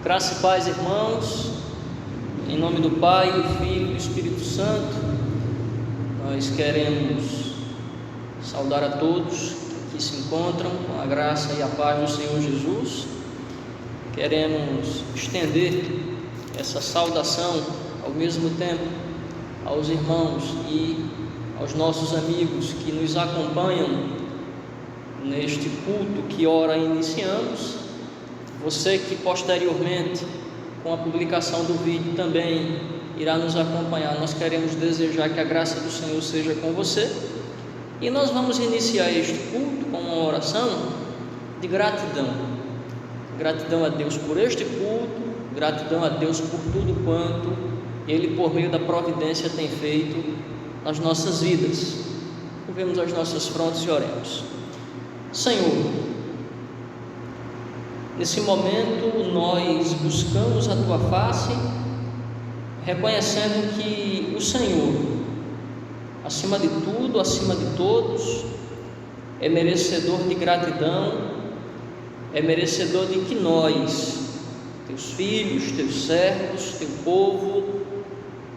Graça e paz, irmãos, em nome do Pai, do Filho e do Espírito Santo. Nós queremos saudar a todos que se encontram com a graça e a paz do Senhor Jesus. Queremos estender essa saudação ao mesmo tempo aos irmãos e aos nossos amigos que nos acompanham neste culto que ora iniciamos. Você que posteriormente, com a publicação do vídeo, também irá nos acompanhar. Nós queremos desejar que a graça do Senhor seja com você. E nós vamos iniciar este culto com uma oração de gratidão. Gratidão a Deus por este culto, gratidão a Deus por tudo quanto Ele, por meio da providência, tem feito nas nossas vidas. Curvemos as nossas frontes e oremos. Senhor, nesse momento nós buscamos a Tua face, reconhecendo que o Senhor, acima de tudo, acima de todos, é merecedor de gratidão, é merecedor de que nós, Teus filhos, Teus servos, Teu povo,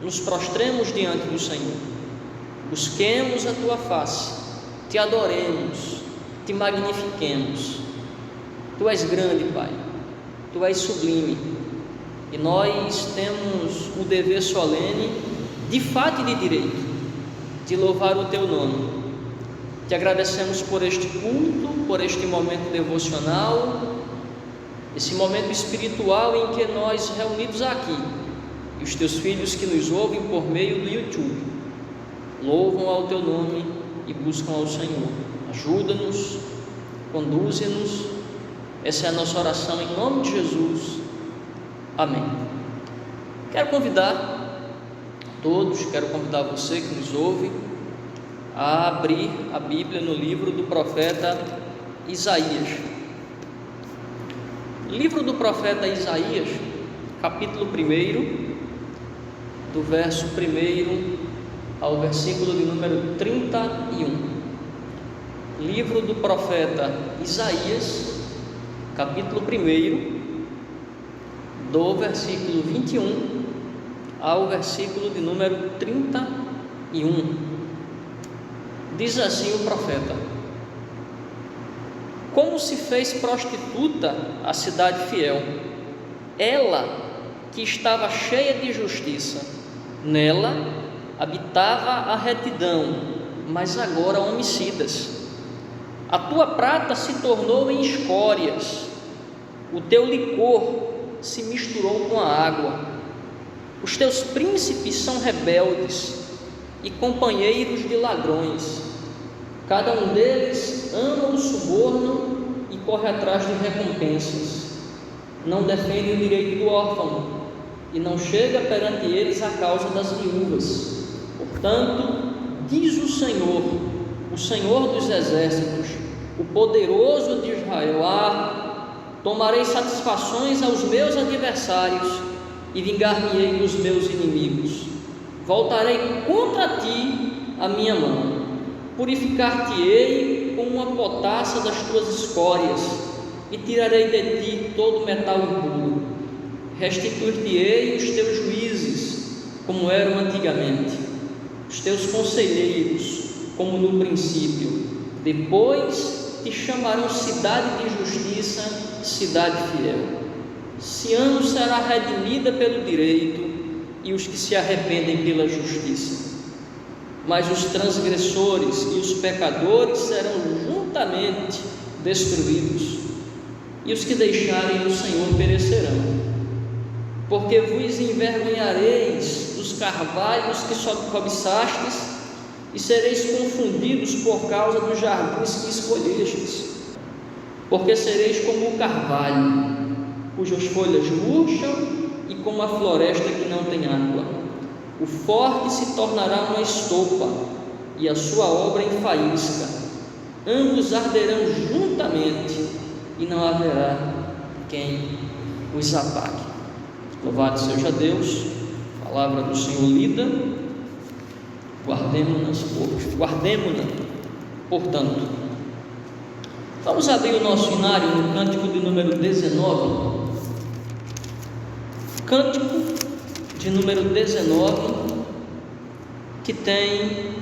nos prostremos diante do Senhor, busquemos a Tua face, Te adoremos, Te magnifiquemos. Tu és grande, Pai, Tu és sublime, e nós temos o dever solene, de fato e de direito, de louvar o Teu nome. Te agradecemos por este culto, por este momento devocional, esse momento espiritual em que nós reunidos aqui, e os Teus filhos que nos ouvem por meio do YouTube, louvam ao Teu nome e buscam ao Senhor. Ajuda-nos, conduze-nos. Essa é a nossa oração em nome de Jesus. Amém. Quero convidar todos, quero convidar você que nos ouve a abrir a Bíblia no livro do profeta Isaías. Livro do profeta Isaías, capítulo 1, do verso 1 ao versículo de número 31. Livro do profeta Isaías, capítulo 1, do versículo 21 ao versículo de número 31. Diz assim o profeta: Como se fez prostituta a cidade fiel, ela que estava cheia de justiça, nela habitava a retidão, mas agora homicidas. A tua prata se tornou em escórias, o teu licor se misturou com a água. Os teus príncipes são rebeldes e companheiros de ladrões. Cada um deles ama o suborno e corre atrás de recompensas. Não defende o direito do órfão e não chega perante eles a causa das viúvas. Portanto, diz o Senhor dos exércitos, o poderoso de Israel: tomarei satisfações aos meus adversários e vingar-me-ei dos meus inimigos. Voltarei contra ti a minha mão, purificar-te-ei com uma potassa das tuas escórias e tirarei de ti todo o metal impuro. Restituir-te-ei os teus juízes como eram antigamente, os teus conselheiros como no princípio. Depois te chamarão cidade de justiça, cidade fiel. Sião será redimida pelo direito e os que se arrependem pela justiça. Mas os transgressores e os pecadores serão juntamente destruídos, e os que deixarem o Senhor perecerão. Porque vos envergonhareis dos carvalhos que só cobiçastes, e sereis confundidos por causa dos jardins que escolhestes. Porque sereis como o carvalho, cujas folhas murcham, e como a floresta que não tem água. O forte se tornará uma estopa, e a sua obra em faísca. Ambos arderão juntamente, e não haverá quem os apague. Louvado seja Deus. Palavra do Senhor lida. Guardemo-na, portanto. Vamos abrir o nosso hinário no cântico de número 19. Cântico de número 19, que tem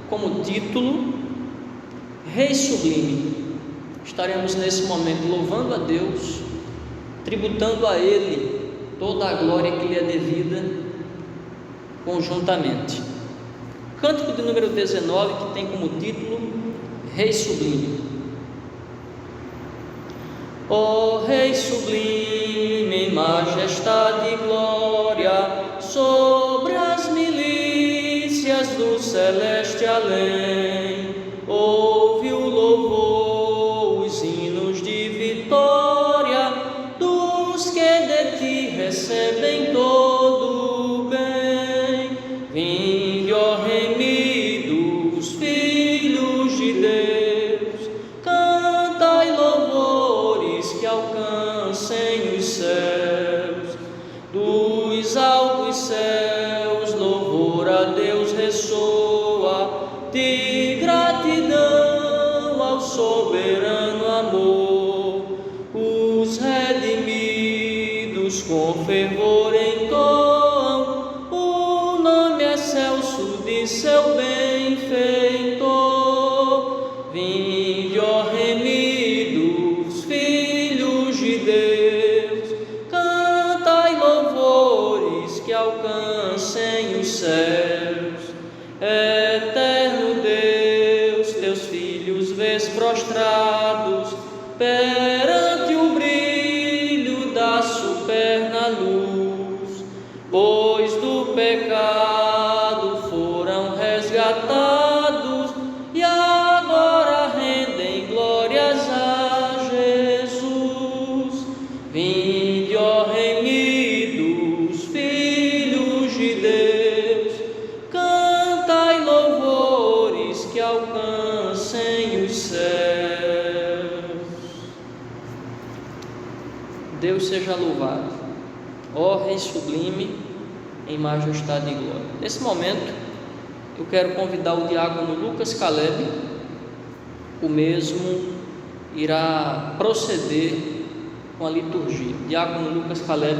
como título Rei Sublime. Estaremos nesse momento louvando a Deus, tributando a Ele toda a glória que lhe é devida conjuntamente. Cântico de número 19, que tem como título Rei Sublime. Ó Rei sublime, majestade e glória, sobre as milícias do celeste além, ouve o louvor, os hinos de vitória, dos que de ti recebem todo o bem. Vinde, ó remidos, filhos de Deus, cantai louvores que alcancem os céus. Dos altos céus, louvor a Deus ressoa, de gratidão ao soberano amor. Os redimidos com fervor entoam o nome excelso de seu benfeitor. Vinde, ó remidos, filhos de Deus, cantai louvores que alcancem os céus. Eterno Deus, teus filhos vês prostrados perante o brilho da superna luz, pois do pecado foram resgatados e agora rendem glórias a Jesus. Vinde, ó remidos, filhos de Deus, cantai louvores que alcancem os céus. Deus seja louvado, ó Rei sublime, em majestade e glória. Nesse momento, eu quero convidar o diácono Lucas Caleb. O mesmo irá proceder com a liturgia. Diácono Lucas Caleb.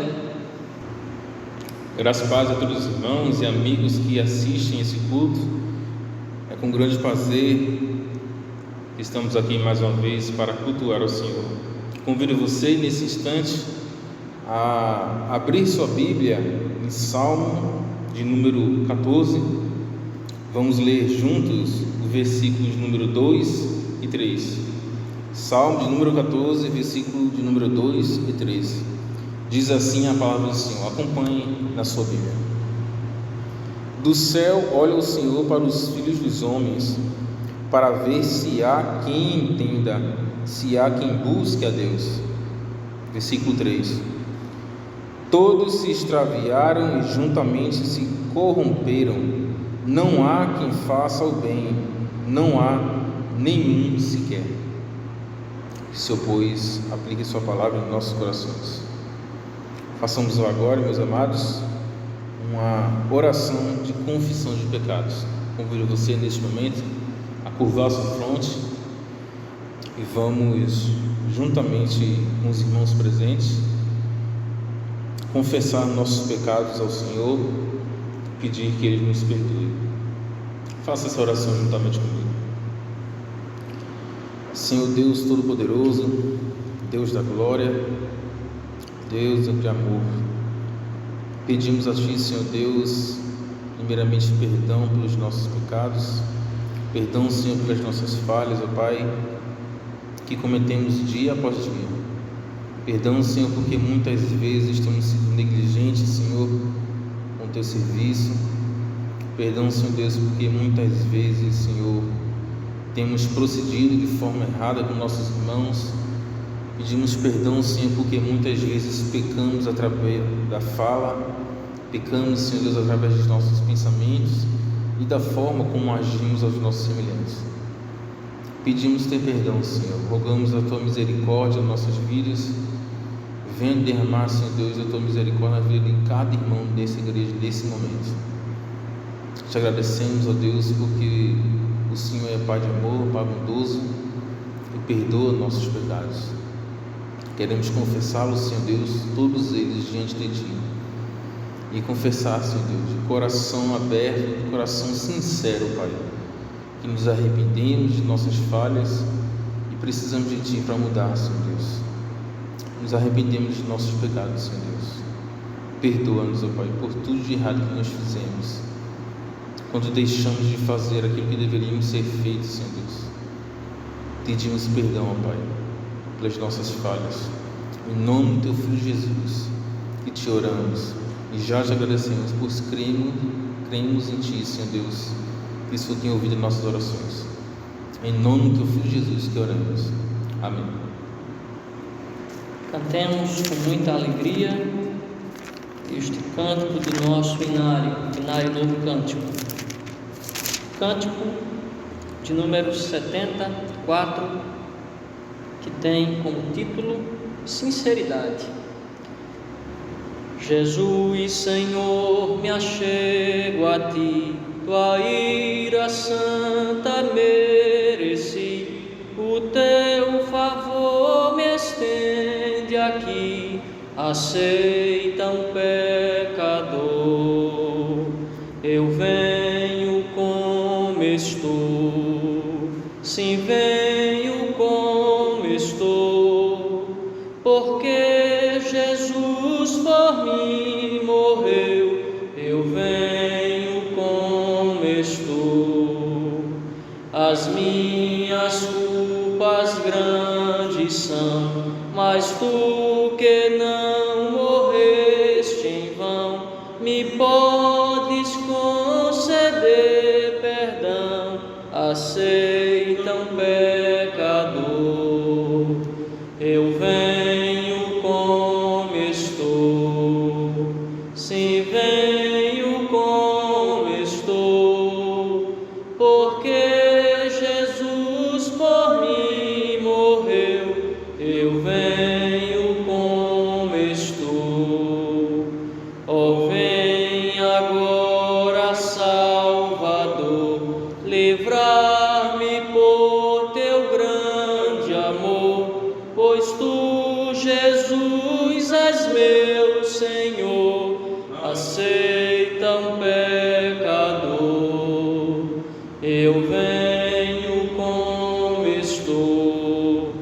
Graças e paz a todos os irmãos e amigos que assistem esse culto. É com grande prazer que estamos aqui mais uma vez para cultuar ao Senhor. Convido você nesse instante a abrir sua Bíblia em Salmo de número 14. Vamos ler juntos os versículos de número 2 e 3. Salmo de número 14, versículo de número 2 e 3. Diz assim a palavra do Senhor. Acompanhe na sua Bíblia. Do céu olha o Senhor para os filhos dos homens, para ver se há quem entenda, se há quem busque a Deus. Versículo 3. Todos se extraviaram e juntamente se corromperam, não há quem faça o bem, não há nenhum sequer. Que o Senhor, pois, aplique sua palavra em nossos corações. Façamos agora, meus amados, uma oração de confissão de pecados. Convido você neste momento a curvar sua fronte e vamos, juntamente com os irmãos presentes, confessar nossos pecados ao Senhor, pedir que Ele nos perdoe. Faça essa oração juntamente comigo. Senhor Deus Todo-Poderoso, Deus da glória, Deus de amor, pedimos a Ti, Senhor Deus, primeiramente perdão pelos nossos pecados, perdão, Senhor, pelas nossas falhas, ó Pai, que cometemos dia após dia. Perdão, Senhor, porque muitas vezes temos sido negligentes, Senhor, com o Teu serviço. Perdão, Senhor Deus, porque muitas vezes, Senhor, temos procedido de forma errada com nossos irmãos. Pedimos perdão, Senhor, porque muitas vezes pecamos através da fala, pecamos, Senhor Deus, através dos nossos pensamentos e da forma como agimos aos nossos semelhantes. Pedimos ter perdão, Senhor, rogamos a Tua misericórdia nas nossas vidas. Venha derramar, Senhor Deus, a Tua misericórdia na vida de cada irmão dessa igreja, nesse momento. Te agradecemos, ó Deus, porque o Senhor é Pai de amor, Pai bondoso e perdoa nossos pecados. Queremos confessá-los, Senhor Deus, todos eles diante de Ti. e confessar, Senhor Deus, de coração aberto, de coração sincero, Pai, que nos arrependemos de nossas falhas e precisamos de Ti para mudar, Senhor Deus. Nos arrependemos de nossos pecados, Senhor Deus. Perdoa-nos, ó Pai, por tudo de errado que nós fizemos, quando deixamos de fazer aquilo que deveríamos ser feito, Senhor Deus. Pedimos perdão, ó Pai, pelas nossas falhas. Em nome do Teu Filho Jesus, que Te oramos e já te agradecemos, pois cremos em Ti, Senhor Deus, que isso tenha ouvido nossas orações. Em nome do Teu Filho Jesus que oramos. Amém. Cantemos com muita alegria este cântico do nosso Inário Novo Cântico. Cântico de número 74, que tem como título Sinceridade. Jesus, Senhor, me achego a Ti, Tua ira santa mereci, o Teu favor me estende aqui, aceita um pecador. Eu venho como estou, sim, venho como estou, porque Jesus por mim morreu. Eu venho como estou. As minhas culpas grandes são, mas Tu que não morreste em vão, me podes conceder perdão. Aceita um pecador. Eu venho como estou, sim, venho como estou, porque Jesus por mim morreu. Eu venho como estou. Ó, vem agora, Salvador, livrar-me por Teu grande amor, pois Tu, Jesus, és meu Senhor. Aceita um pecador. Eu venho como estou,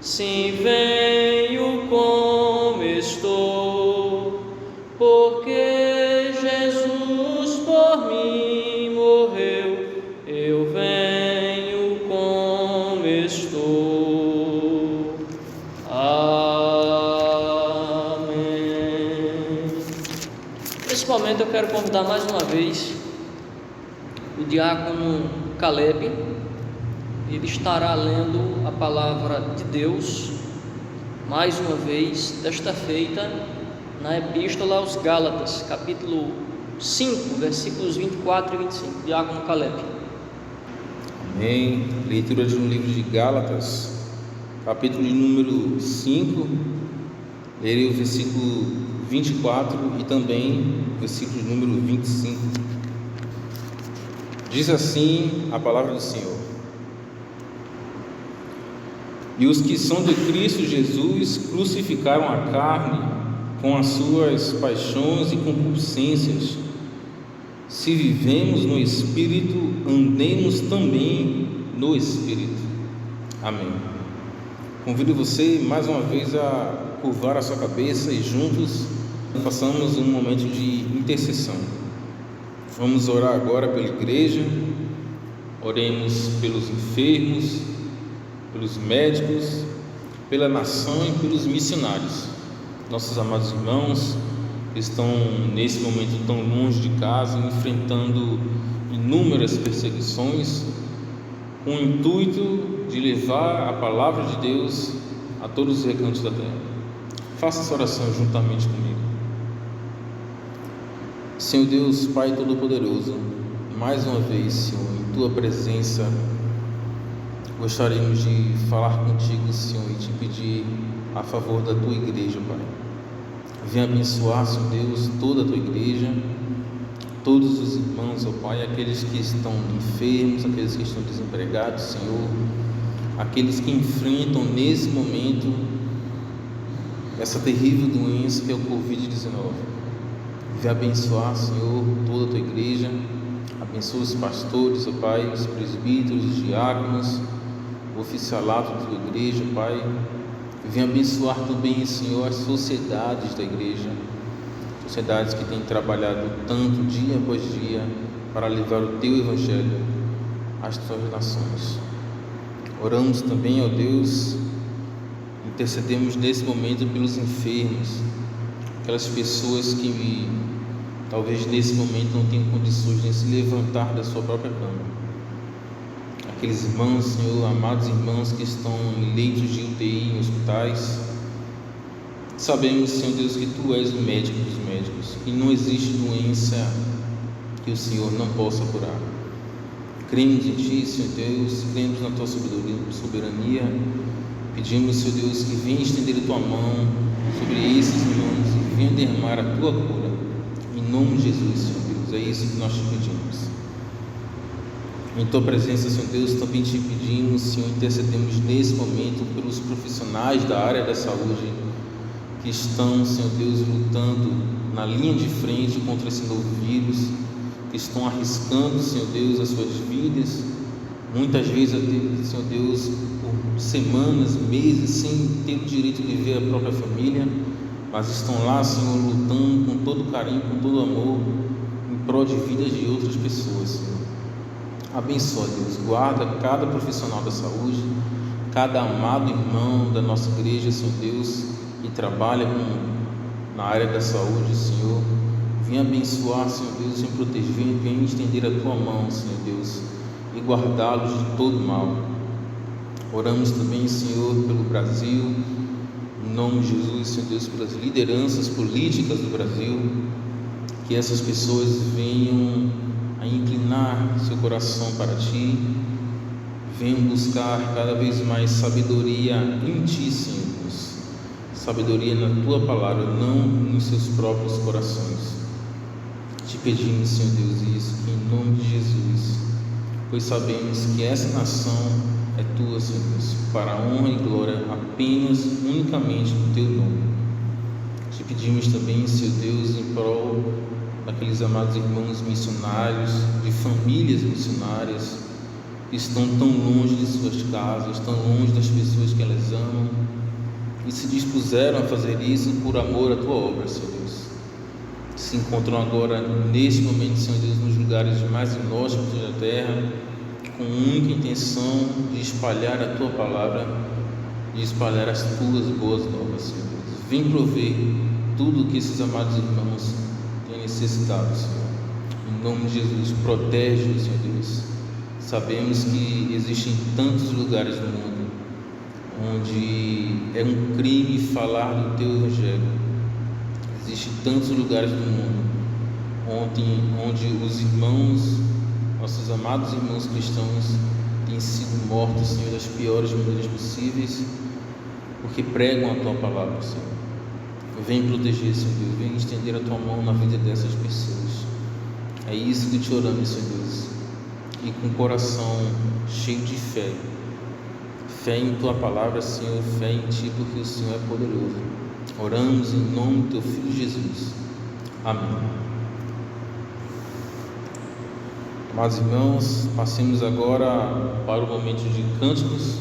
sim, venho como estou, porque Jesus por mim morreu. Eu venho como estou. Amém. Nesse momento eu quero convidar mais uma vez o diácono Caleb. Ele estará lendo a palavra de Deus mais uma vez, desta feita na Epístola aos Gálatas, capítulo 5, versículos 24 e 25. Diácono Caleb. Amém. Leitura de um livro de Gálatas, capítulo de número 5. Lerei o versículo 24 e também o versículo de número 25. Diz assim a palavra do Senhor: E os que são de Cristo Jesus crucificaram a carne com as suas paixões e concupiscências. Se vivemos no Espírito, andemos também no Espírito. Amém. Convido você mais uma vez a curvar a sua cabeça e juntos façamos um momento de intercessão. Vamos orar agora pela igreja. Oremos pelos enfermos, pelos médicos, pela nação e pelos missionários. Nossos amados irmãos que estão nesse momento tão longe de casa, enfrentando inúmeras perseguições, com o intuito de levar a palavra de Deus a todos os recantos da terra. Faça essa oração juntamente comigo. Senhor Deus, Pai Todo-Poderoso, mais uma vez, Senhor, em Tua presença, gostaríamos de falar contigo, Senhor, e te pedir a favor da Tua igreja, Pai. Venha abençoar, Senhor Deus, toda a Tua igreja, todos os irmãos, ó Pai, aqueles que estão enfermos, aqueles que estão desempregados, Senhor, aqueles que enfrentam nesse momento essa terrível doença que é o Covid-19. Vem abençoar, Senhor, toda a tua igreja. Abençoa os pastores, ó Pai, os presbíteros, os diáconos, o oficialato da tua igreja, Pai. Vem abençoar também, Senhor, as sociedades da igreja, sociedades que têm trabalhado tanto dia após dia para levar o teu evangelho às tuas nações. Oramos também, ó Deus, intercedemos nesse momento pelos enfermos, aquelas pessoas que talvez nesse momento não tenham condições de se levantar da sua própria cama. Aqueles irmãos, Senhor, amados irmãos que estão em leitos de UTI, em hospitais. Sabemos, Senhor Deus, que Tu és o médico dos médicos e não existe doença que o Senhor não possa curar. Cremos em Ti, Senhor Deus, cremos na Tua soberania. Pedimos, Senhor Deus, que venha estender a Tua mão sobre esses irmãos e venha derramar a Tua cura. Em nome de Jesus, Senhor Deus, é isso que nós te pedimos. Em Tua presença, Senhor Deus, também te pedimos, Senhor, intercedemos nesse momento pelos profissionais da área da saúde que estão, Senhor Deus, lutando na linha de frente contra esse novo vírus, que estão arriscando, Senhor Deus, as suas vidas, muitas vezes, Senhor Deus, por semanas, meses, sem ter o direito de ver a própria família, mas estão lá, Senhor, lutando com todo carinho, com todo amor, em prol de vidas de outras pessoas, Senhor. Abençoa, Deus, guarda cada profissional da saúde, cada amado irmão da nossa igreja, Senhor Deus, que trabalha na área da saúde, Senhor. Venha abençoar, Senhor Deus, venha proteger, venha estender a Tua mão, Senhor Deus, e guardá-los de todo mal. Oramos também, Senhor, pelo Brasil, em nome de Jesus, Senhor Deus, pelas lideranças políticas do Brasil, que essas pessoas venham a inclinar seu coração para Ti, venham buscar cada vez mais sabedoria em Ti, Senhor Deus, sabedoria na Tua palavra, não nos seus próprios corações. Te pedimos, Senhor Deus, isso, em nome de Jesus, pois sabemos que essa nação é Tua, Senhor Deus, para a honra e glória apenas, unicamente do Teu nome. Te pedimos também, Senhor Deus, em prol daqueles amados irmãos missionários, de famílias missionárias, que estão tão longe de suas casas, tão longe das pessoas que elas amam, e se dispuseram a fazer isso por amor à Tua obra, Senhor Deus. Se encontram agora, neste momento, Senhor Deus, nos lugares mais inóspitos da terra, com a única intenção de espalhar a Tua palavra, de espalhar as Tuas boas novas, Senhor Deus. Vem prover tudo o que esses amados irmãos têm necessitado, Senhor. Em nome de Jesus, protege-os, Senhor Deus. Sabemos que existem tantos lugares no mundo onde é um crime falar do Teu Evangelho. Existem tantos lugares do mundo onde os irmãos, nossos amados irmãos cristãos, têm sido mortos, Senhor, das piores maneiras possíveis, porque pregam a Tua palavra, Senhor. Vem proteger, Senhor Deus, vem estender a Tua mão na vida dessas pessoas. É isso que te oramos, Senhor Deus, e com o coração cheio de fé, fé em Tua palavra, Senhor, fé em Ti, porque o Senhor é poderoso. Oramos em nome do Teu Filho Jesus. Amém. Amados irmãos, passemos agora para o momento de cânticos.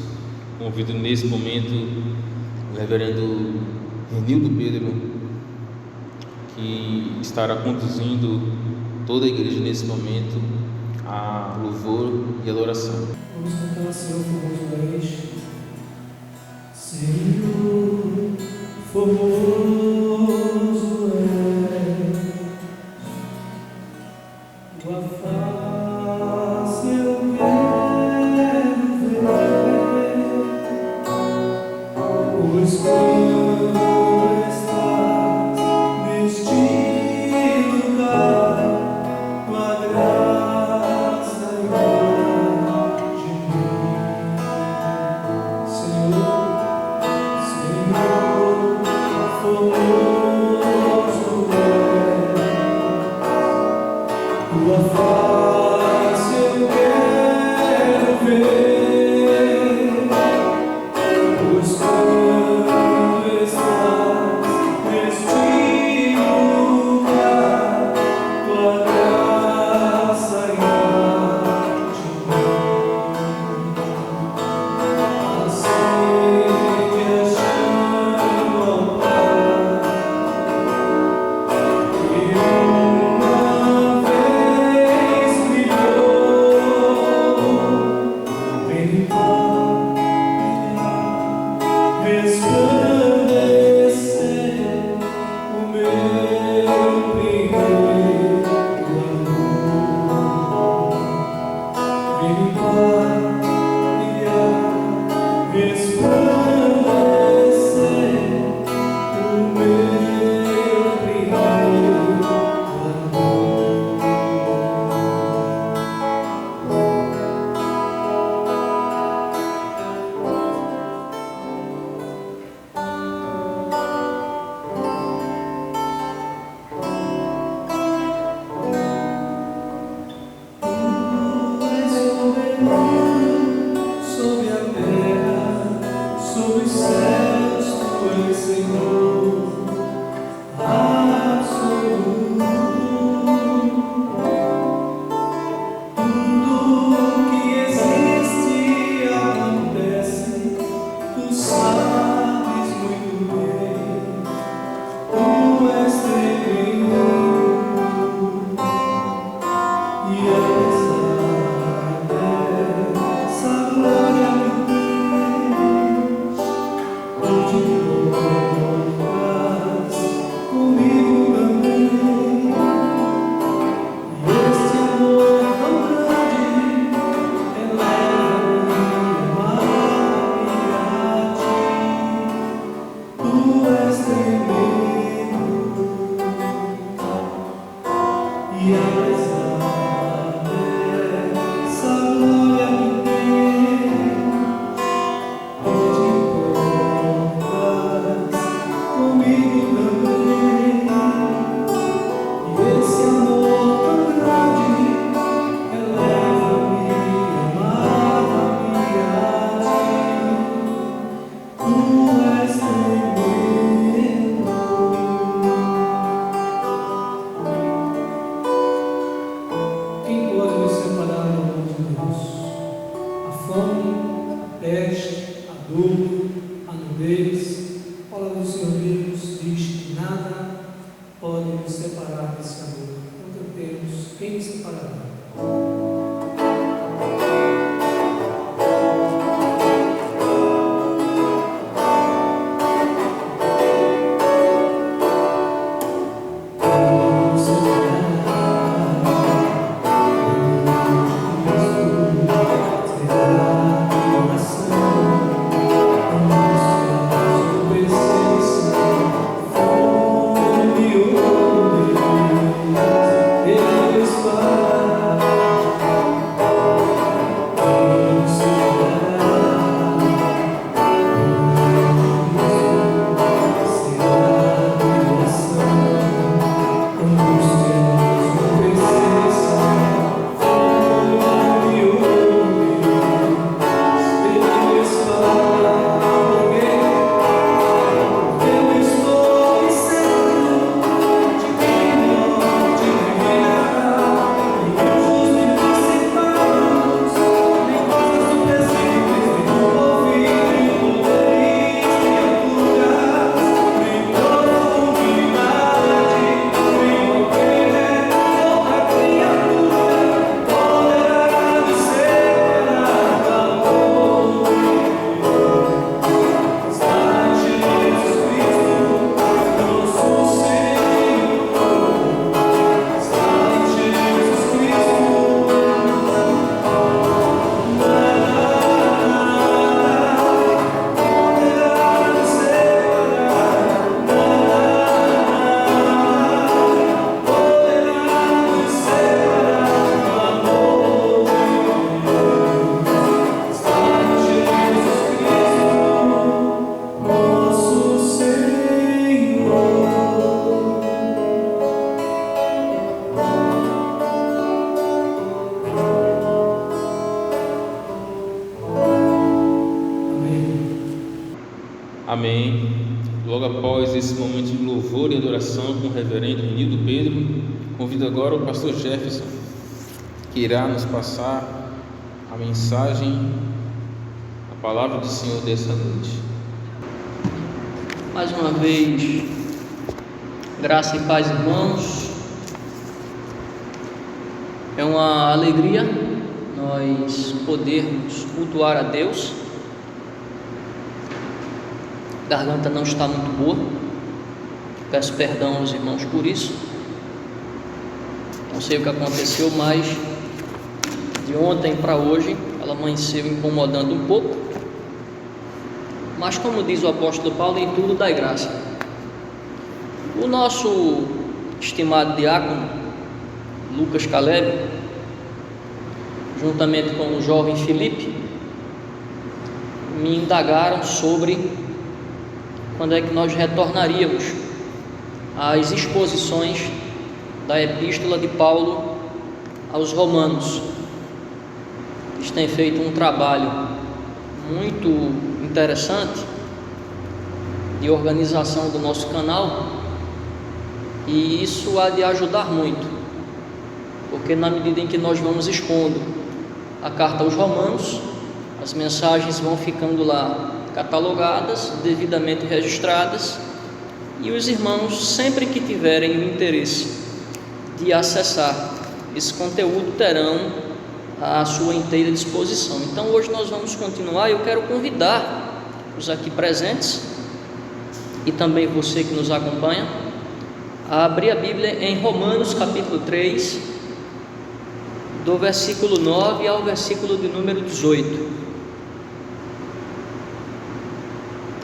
Convido nesse momento o reverendo Renildo Pedro, que estará conduzindo toda a igreja nesse momento a louvor e adoração. Vamos cantar, Senhor, formoso és. Senhor, formoso és. Tua face eu quero ver, pois tu estás neste lugar, tua graça de mim, Senhor, Senhor, formoso. Amém. Logo após esse momento de louvor e adoração com o reverendo Nildo Pedro, convido agora o pastor Jefferson, que irá nos passar a mensagem, a palavra do Senhor dessa noite. Mais uma vez, graça e paz, irmãos. É uma alegria nós podermos cultuar a Deus. A garganta não está muito boa, peço perdão aos irmãos por isso. Não sei o que aconteceu, mas de ontem para hoje ela amanheceu incomodando um pouco. Mas como diz o apóstolo Paulo, em tudo dai graça. O nosso estimado diácono Lucas Caleb, juntamente com o jovem Felipe, me indagaram sobre quando é que nós retornaríamos às exposições da epístola de Paulo aos Romanos. Eles têm feito um trabalho muito interessante de organização do nosso canal, e isso há de ajudar muito, porque na medida em que nós vamos expondo a carta aos Romanos, as mensagens vão ficando lá catalogadas, devidamente registradas, e os irmãos, sempre que tiverem o interesse de acessar esse conteúdo, terão à sua inteira disposição. Então hoje nós vamos continuar. Eu quero convidar os aqui presentes e também você que nos acompanha a abrir a Bíblia em Romanos capítulo 3, do versículo 9 ao versículo de número 18.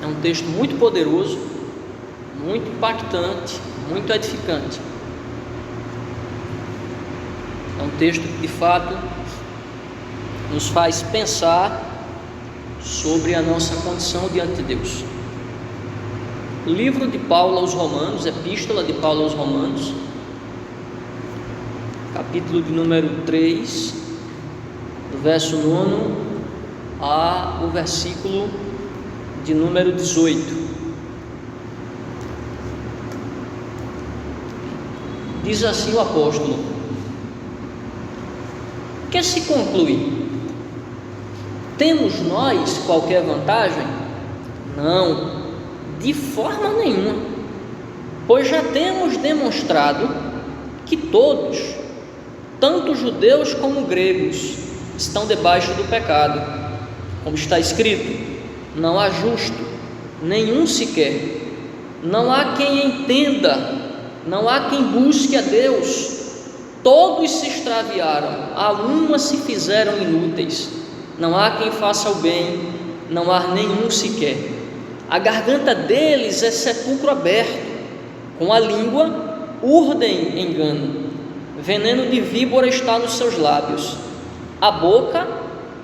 É um texto muito poderoso, muito impactante, muito edificante. É um texto que de fato nos faz pensar sobre a nossa condição diante de Deus. livro de Paulo aos Romanos, epístola de Paulo aos Romanos, capítulo de número 3, do verso 9 ao versículo de número 18. Diz assim o apóstolo: que se conclui? Temos nós qualquer vantagem? Não, de forma nenhuma, pois já temos demonstrado que todos, tanto judeus como gregos, estão debaixo do pecado, como está escrito: não há justo, nenhum sequer, não há quem entenda, não há quem busque a Deus. Todos se extraviaram, a uma se fizeram inúteis. Não há quem faça o bem, não há nenhum sequer. A garganta deles é sepulcro aberto, com a língua urdem engano. Veneno de víbora está nos seus lábios. A boca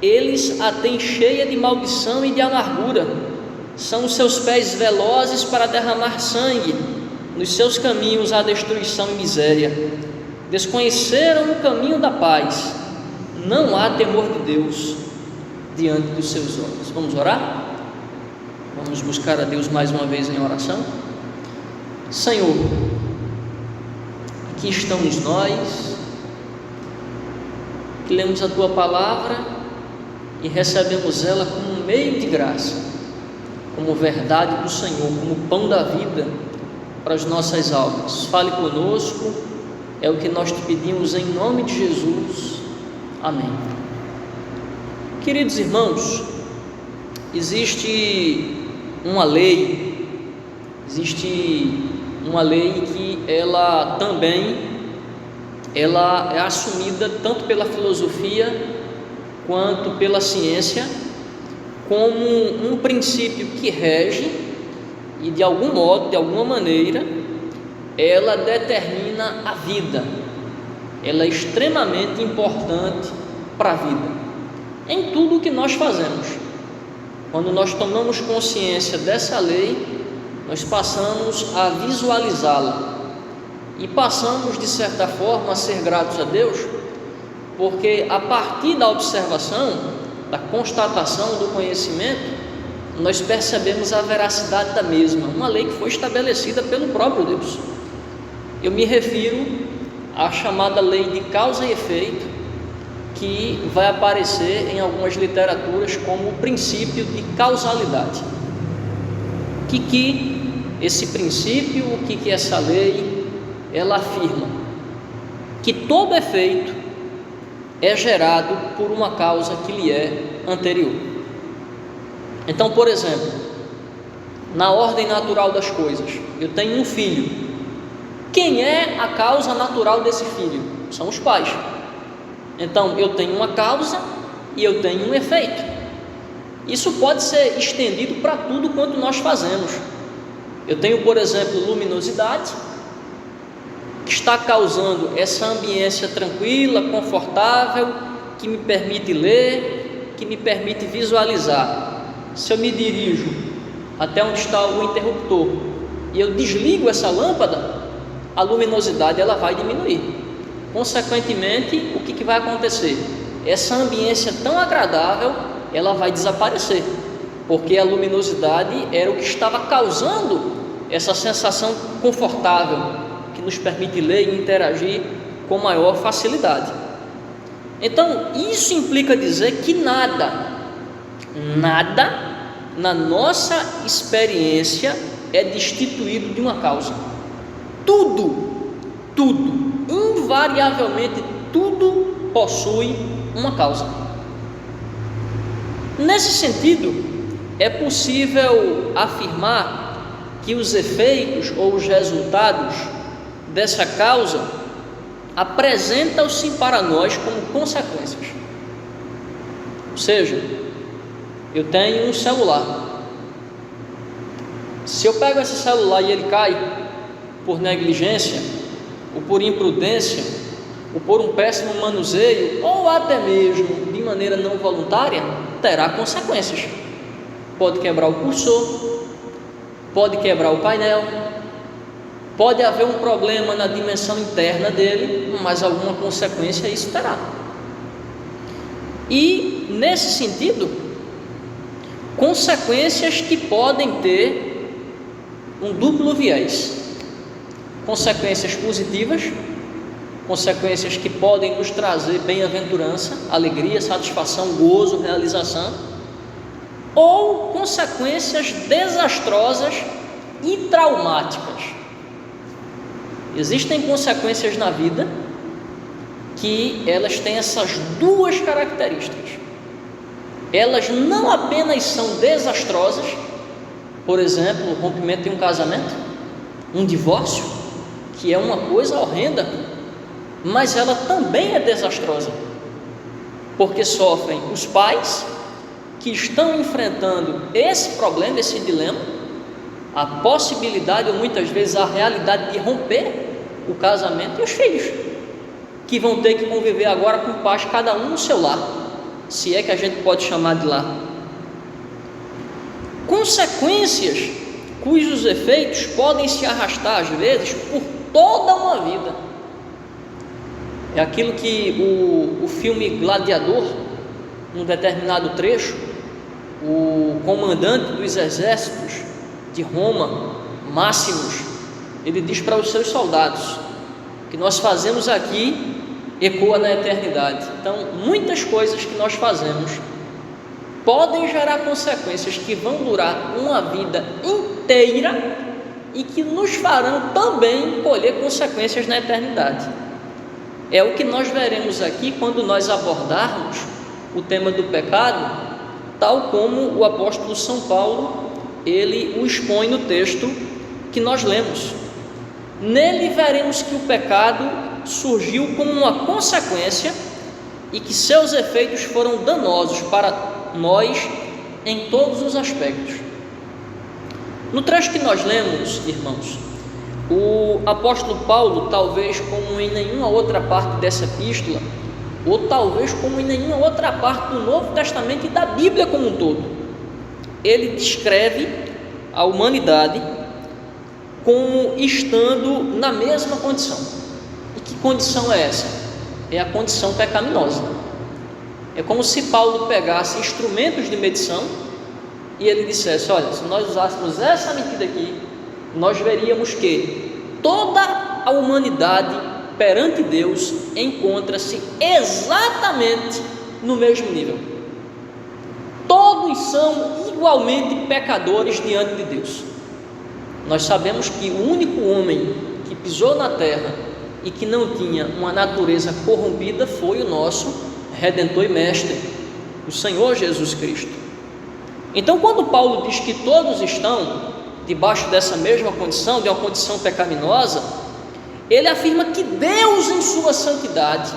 eles a têm cheia de maldição e de amargura. São os seus pés velozes para derramar sangue. Nos seus caminhos há destruição e miséria. Desconheceram o caminho da paz. Não há temor de Deus diante dos seus olhos. Vamos orar? Vamos buscar a Deus mais uma vez em oração. Senhor, aqui estamos nós, que lemos a Tua palavra e recebemos ela como um meio de graça, como verdade do Senhor, como pão da vida para as nossas almas. Fale conosco, é o que nós te pedimos em nome de Jesus. Amém. Queridos irmãos, existe uma lei que ela também é assumida tanto pela filosofia quanto pela ciência como um princípio que rege e de algum modo, de alguma maneira, ela determina a vida. Ela é extremamente importante para a vida, em tudo o que nós fazemos. Quando nós tomamos consciência dessa lei, nós passamos a visualizá-la e passamos, de certa forma, a ser gratos a Deus, porque a partir da observação, da constatação, do conhecimento, nós percebemos a veracidade da mesma, uma lei que foi estabelecida pelo próprio Deus. Eu me refiro à chamada lei de causa e efeito, que vai aparecer em algumas literaturas como o princípio de causalidade. O que esse princípio, o que essa lei, ela afirma? Que todo efeito é gerado por uma causa que lhe é anterior. Então, por exemplo, na ordem natural das coisas, eu tenho um filho. Quem é a causa natural desse filho? São os pais. Então, eu tenho uma causa e eu tenho um efeito. Isso pode ser estendido para tudo quanto nós fazemos. Eu tenho, por exemplo, luminosidade, que está causando essa ambiência tranquila, confortável, que me permite ler, que me permite visualizar. Se eu me dirijo até onde está o interruptor e eu desligo essa lâmpada, a luminosidade ela vai diminuir. Consequentemente, o que vai acontecer? Essa ambiência tão agradável, ela vai desaparecer, porque a luminosidade era o que estava causando essa sensação confortável, que nos permite ler e interagir com maior facilidade. Então, isso implica dizer que nada na nossa experiência é destituído de uma causa. Tudo, invariavelmente tudo possui uma causa. Nesse sentido, é possível afirmar que os efeitos ou os resultados dessa causa apresentam-se para nós como consequências. Ou seja, eu tenho um celular. Se eu pego esse celular e ele cai por negligência, ou por imprudência, ou por um péssimo manuseio, ou até mesmo de maneira não voluntária, terá consequências. Pode quebrar o cursor, pode quebrar o painel, pode haver um problema na dimensão interna dele, mas alguma consequência isso terá. E nesse sentido, consequências que podem ter um duplo viés: consequências positivas, consequências que podem nos trazer bem-aventurança, alegria, satisfação, gozo, realização, ou consequências desastrosas e traumáticas. Existem consequências na vida que elas têm essas duas características. Elas não apenas são desastrosas, por exemplo, o rompimento de um casamento, um divórcio, que é uma coisa horrenda, mas ela também é desastrosa, porque sofrem os pais que estão enfrentando esse problema, esse dilema, a possibilidade ou muitas vezes a realidade de romper o casamento, e os filhos, que vão ter que conviver agora com paz, cada um no seu lar, se é que a gente pode chamar de lar. Consequências cujos efeitos podem se arrastar às vezes por toda uma vida. É aquilo que o filme Gladiador, num determinado trecho, o comandante dos exércitos de Roma, Máximos, ele diz para os seus soldados: o que nós fazemos aqui ecoa na eternidade. Então, muitas coisas que nós fazemos podem gerar consequências que vão durar uma vida inteira e que nos farão também colher consequências na eternidade. É o que nós veremos aqui quando nós abordarmos o tema do pecado, tal como o apóstolo São Paulo ele o expõe no texto que nós lemos. Nele veremos que o pecado surgiu como uma consequência e que seus efeitos foram danosos para nós em todos os aspectos. No trecho que nós lemos, irmãos, o apóstolo Paulo, talvez como em nenhuma outra parte dessa epístola, ou talvez como em nenhuma outra parte do Novo Testamento e da Bíblia como um todo, ele descreve a humanidade como estando na mesma condição. E que condição é essa? É a condição pecaminosa. É como se Paulo pegasse instrumentos de medição e ele dissesse: olha, se nós usássemos essa medida aqui, nós veríamos que toda a humanidade perante Deus encontra-se exatamente no mesmo nível. Todos são igualmente pecadores diante de Deus. Nós sabemos que o único homem que pisou na terra e que não tinha uma natureza corrompida foi o nosso Redentor e Mestre, o Senhor Jesus Cristo. Então, quando Paulo diz que todos estão debaixo dessa mesma condição, de uma condição pecaminosa, ele afirma que Deus, em sua santidade,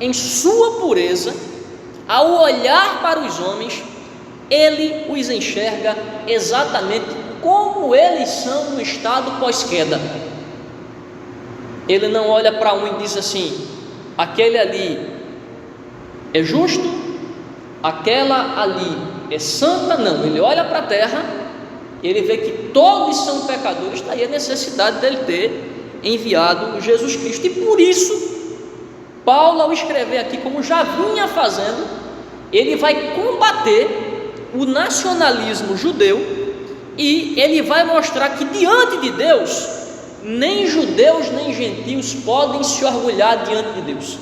em sua pureza, ao olhar para os homens, ele os enxerga exatamente como eles são no estado pós-queda. Ele não olha para um e diz assim: aquele ali é justo, aquela ali é santa. Não, ele olha para a terra, ele vê que todos são pecadores. Daí a necessidade dele ter enviado Jesus Cristo. E por isso, Paulo, ao escrever aqui, como já vinha fazendo, ele vai combater o nacionalismo judeu e ele vai mostrar que diante de Deus, nem judeus nem gentios podem se orgulhar diante de Deus.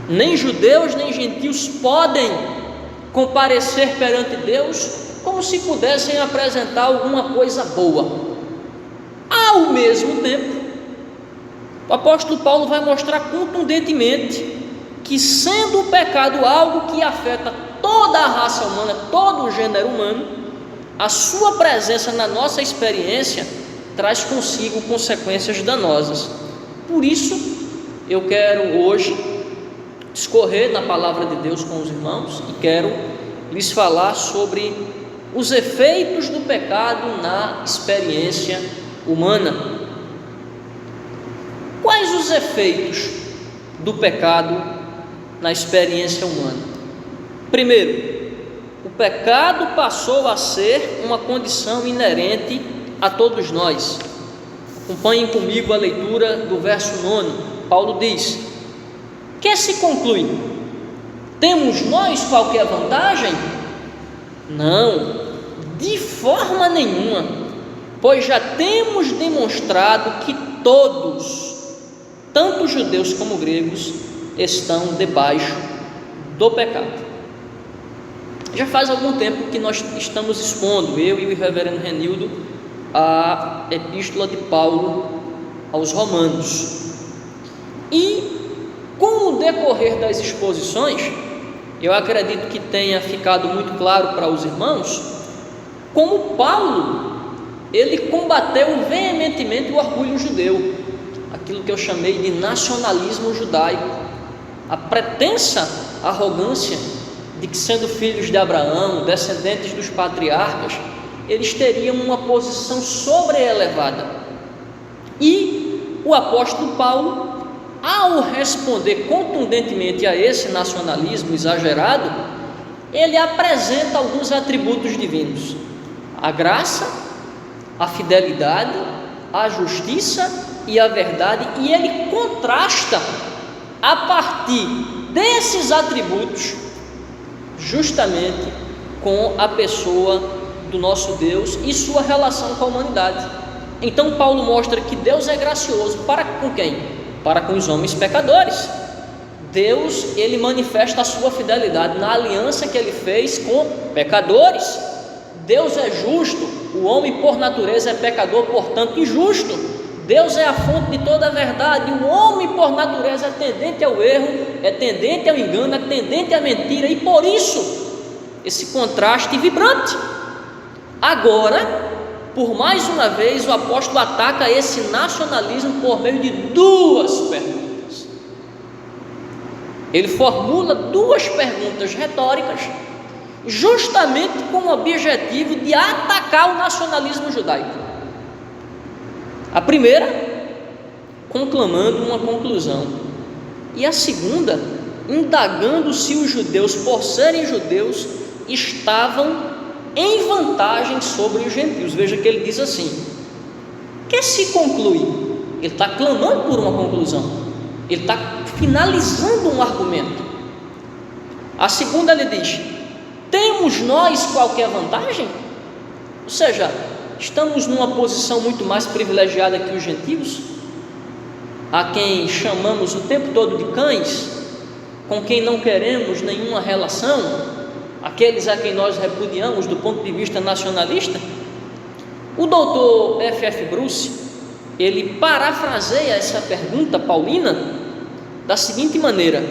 Nem judeus nem gentios podem comparecer perante Deus como se pudessem apresentar alguma coisa boa. Ao mesmo tempo, o apóstolo Paulo vai mostrar contundentemente que, sendo o pecado algo que afeta toda a raça humana, todo o gênero humano, a sua presença na nossa experiência traz consigo consequências danosas. Por isso, eu quero hoje discorrer na palavra de Deus com os irmãos e quero lhes falar sobre os efeitos do pecado na experiência humana. Quais os efeitos do pecado na experiência humana? Primeiro, o pecado passou a ser uma condição inerente a todos nós. Acompanhem comigo a leitura do verso 9. Paulo diz: que se conclui? Temos nós qualquer vantagem? Não, de forma nenhuma, pois já temos demonstrado que todos, tanto judeus como gregos, estão debaixo do pecado. Já faz algum tempo que nós estamos expondo, eu e o reverendo Renildo, a epístola de Paulo aos Romanos. E com o decorrer das exposições, eu acredito que tenha ficado muito claro para os irmãos como Paulo, ele combateu veementemente o orgulho judeu, aquilo que eu chamei de nacionalismo judaico, a pretensa arrogância de que, sendo filhos de Abraão, descendentes dos patriarcas, eles teriam uma posição sobreelevada. E o apóstolo Paulo, ao responder contundentemente a esse nacionalismo exagerado, ele apresenta alguns atributos divinos: a graça, a fidelidade, a justiça e a verdade, e ele contrasta a partir desses atributos justamente com a pessoa do nosso Deus e sua relação com a humanidade. Então Paulo mostra que Deus é gracioso para com quem? Para com os homens pecadores. Deus, ele manifesta a sua fidelidade na aliança que ele fez com pecadores. Deus é justo, o homem por natureza é pecador, portanto injusto. Deus é a fonte de toda a verdade, o homem por natureza é tendente ao erro, é tendente ao engano, é tendente à mentira, e por isso, esse contraste vibrante. Agora, por mais uma vez, o apóstolo ataca esse nacionalismo por meio de duas perguntas. Ele formula duas perguntas retóricas, justamente com o objetivo de atacar o nacionalismo judaico. A primeira, conclamando uma conclusão, e a segunda, indagando se os judeus, por serem judeus, estavam em vantagem sobre os gentios. Veja que ele diz assim: que se conclui? Ele está clamando por uma conclusão, ele está finalizando um argumento. A segunda, ele diz: temos nós qualquer vantagem? Ou seja, estamos numa posição muito mais privilegiada que os gentios, a quem chamamos o tempo todo de cães, com quem não queremos nenhuma relação, aqueles a quem nós repudiamos do ponto de vista nacionalista. O doutor F.F. Bruce, ele parafraseia essa pergunta paulina da seguinte maneira: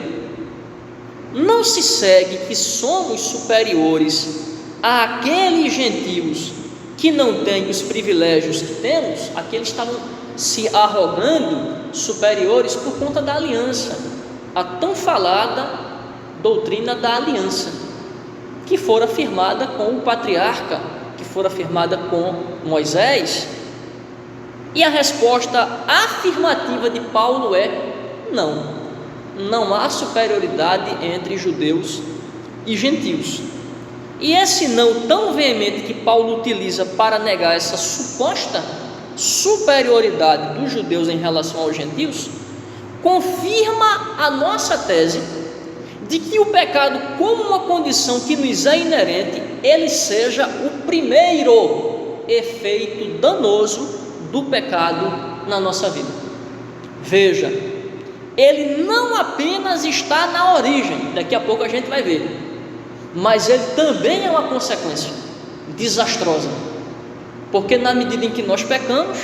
não se segue que somos superiores àqueles gentios que não têm os privilégios que temos. Aqueles estavam se arrogando superiores por conta da aliança, a tão falada doutrina da aliança, que fora firmada com o patriarca, que fora firmada com Moisés. E a resposta afirmativa de Paulo é: não há superioridade entre judeus e gentios. E esse não tão veemente que Paulo utiliza para negar essa suposta superioridade dos judeus em relação aos gentios, confirma a nossa tese de que o pecado, como uma condição que nos é inerente, ele seja o primeiro efeito danoso do pecado na nossa vida. Veja, ele não apenas está na origem, daqui a pouco a gente vai ver, mas ele também é uma consequência desastrosa, porque na medida em que nós pecamos,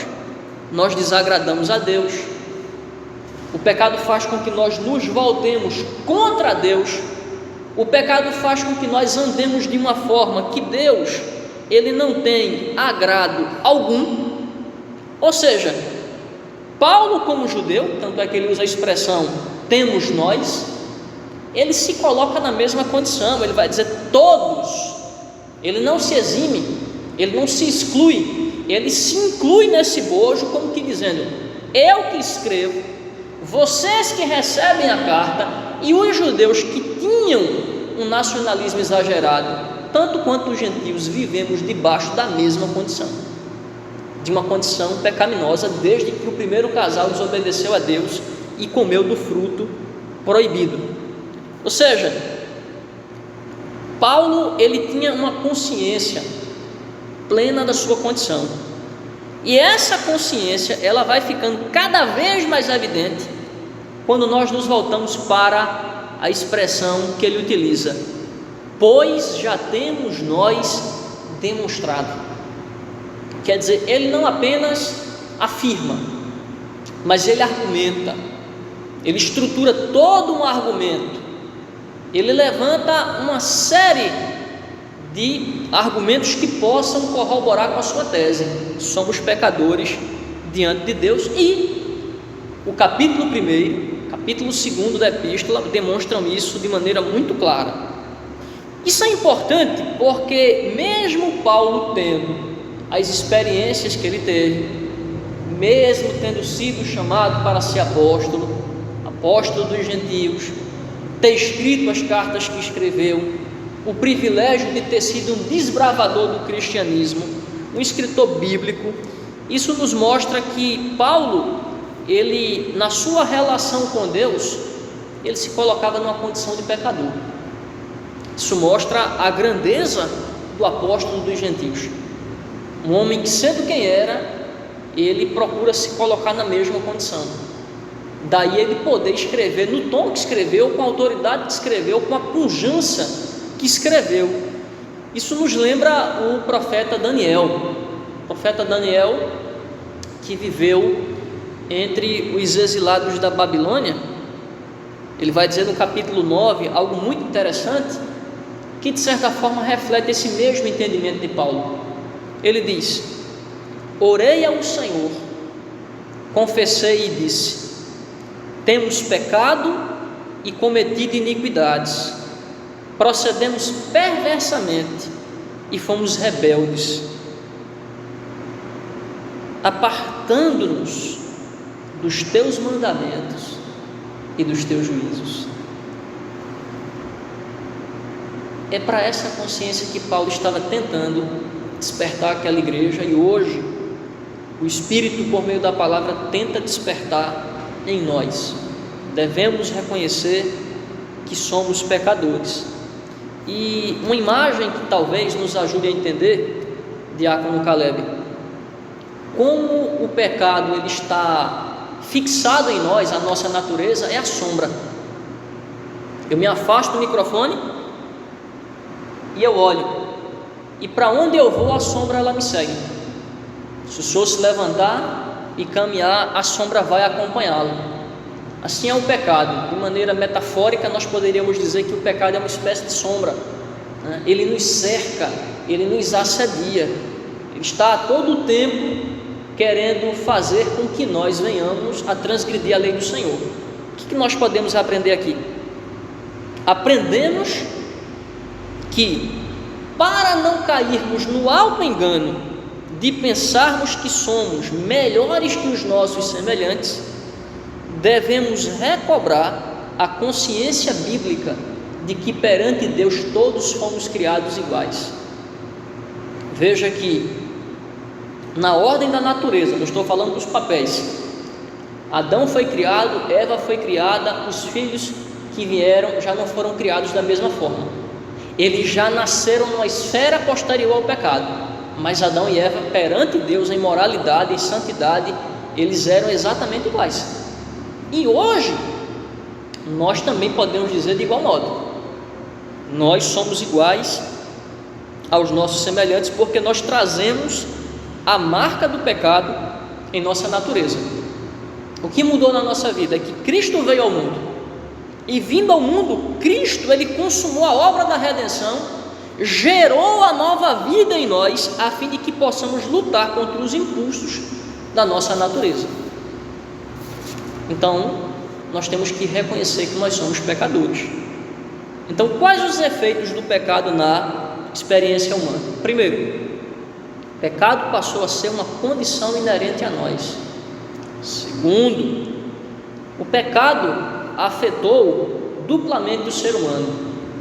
nós desagradamos a Deus. O pecado faz com que nós nos voltemos contra Deus. O pecado faz com que nós andemos de uma forma que Deus, ele não tem agrado algum. Ou seja, Paulo, como judeu, tanto é que ele usa a expressão temos nós, ele se coloca na mesma condição. Ele vai dizer todos, ele não se exime, ele não se exclui, ele se inclui nesse bojo, como que dizendo: eu que escrevo, vocês que recebem a carta, e os judeus que tinham um nacionalismo exagerado, tanto quanto os gentios, vivemos debaixo da mesma condição, de uma condição pecaminosa, desde que o primeiro casal desobedeceu a Deus e comeu do fruto proibido. Ou seja, Paulo, ele tinha uma consciência plena da sua condição, e essa consciência, ela vai ficando cada vez mais evidente quando nós nos voltamos para a expressão que ele utiliza: pois já temos nós demonstrado. Quer dizer, ele não apenas afirma, mas ele argumenta, ele estrutura todo um argumento, ele levanta uma série de argumentos que possam corroborar com a sua tese. Somos pecadores diante de Deus, e o capítulo 1, capítulo 2 da epístola demonstram isso de maneira muito clara. Isso é importante porque mesmo Paulo tendo as experiências que ele teve, mesmo tendo sido chamado para ser apóstolo dos gentios, ter escrito as cartas que escreveu, o privilégio de ter sido um desbravador do cristianismo, um escritor bíblico, isso nos mostra que Paulo, ele, na sua relação com Deus, ele se colocava numa condição de pecador. Isso mostra a grandeza do apóstolo dos gentios, um homem que, sendo quem era, ele procura se colocar na mesma condição. Daí ele poder escrever no tom que escreveu, com a autoridade que escreveu, com a pujança que escreveu. Isso nos lembra o profeta Daniel, que viveu entre os exilados da Babilônia. Ele vai dizer no capítulo 9 algo muito interessante, que de certa forma reflete esse mesmo entendimento de Paulo. Ele diz: orei ao Senhor, confessei e disse: temos pecado e cometido iniquidades, procedemos perversamente e fomos rebeldes, apartando-nos dos teus mandamentos e dos teus juízos. É para essa consciência que Paulo estava tentando despertar aquela igreja, e hoje o Espírito, por meio da palavra, tenta despertar em nós. Devemos reconhecer que somos pecadores. E uma imagem que talvez nos ajude a entender, diácono Caleb, como o pecado ele está fixado em nós, a nossa natureza é a sombra. Eu me afasto do microfone e eu olho, e para onde eu vou, a sombra ela me segue. Se o senhor se levantar e caminhar, a sombra vai acompanhá-lo. Assim é o pecado. De maneira metafórica, nós poderíamos dizer que o pecado é uma espécie de sombra, né? Ele nos cerca, ele nos assedia, ele está a todo o tempo querendo fazer com que nós venhamos a transgredir a lei do Senhor. O que nós podemos aprender aqui? Aprendemos que, para não cairmos no auto-engano de pensarmos que somos melhores que os nossos semelhantes, devemos recobrar a consciência bíblica de que perante Deus todos fomos criados iguais. Veja que na ordem da natureza, não estou falando dos papéis, Adão foi criado, Eva foi criada, os filhos que vieram já não foram criados da mesma forma. Eles já nasceram numa esfera posterior ao pecado, mas Adão e Eva, perante Deus, em moralidade, em santidade, eles eram exatamente iguais. E hoje, nós também podemos dizer de igual modo, nós somos iguais aos nossos semelhantes, porque nós trazemos a marca do pecado em nossa natureza. O que mudou na nossa vida é que Cristo veio ao mundo, e vindo ao mundo, Cristo, ele consumou a obra da redenção, gerou a nova vida em nós, a fim de que possamos lutar contra os impulsos da nossa natureza. Então, nós temos que reconhecer que nós somos pecadores. Então, quais os efeitos do pecado na experiência humana? Primeiro, o pecado passou a ser uma condição inerente a nós. Segundo, o pecado afetou duplamente o ser humano,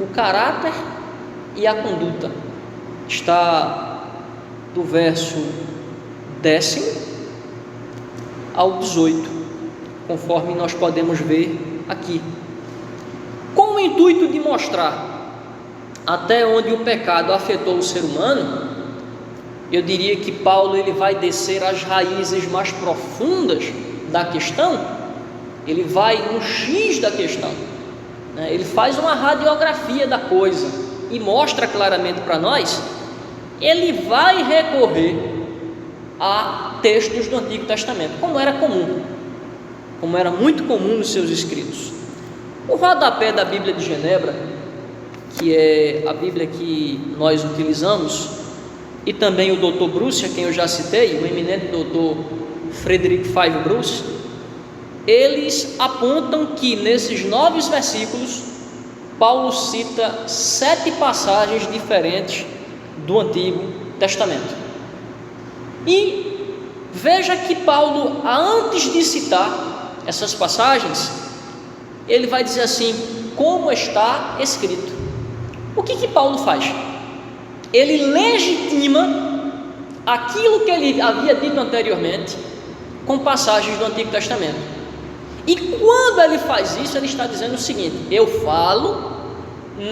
o caráter e a conduta. Está do verso 10º ao 18, conforme nós podemos ver aqui, com o intuito de mostrar até onde o pecado afetou o ser humano. Eu diria que Paulo ele vai descer às raízes mais profundas da questão, ele vai no X da questão, né? Ele faz uma radiografia da coisa e mostra claramente para nós. Ele vai recorrer a textos do Antigo Testamento, como era comum, como era muito comum nos seus escritos. O rodapé da Bíblia de Genebra, que é a Bíblia que nós utilizamos, e também o Dr. Bruce, a quem eu já citei, o eminente Dr. Frederick Five Bruce, eles apontam que nesses 9 versículos Paulo cita 7 passagens diferentes do Antigo Testamento. E veja que Paulo, antes de citar essas passagens, ele vai dizer assim: como está escrito. O que Paulo faz? Ele legitima aquilo que ele havia dito anteriormente com passagens do Antigo Testamento. E quando ele faz isso, ele está dizendo o seguinte: eu falo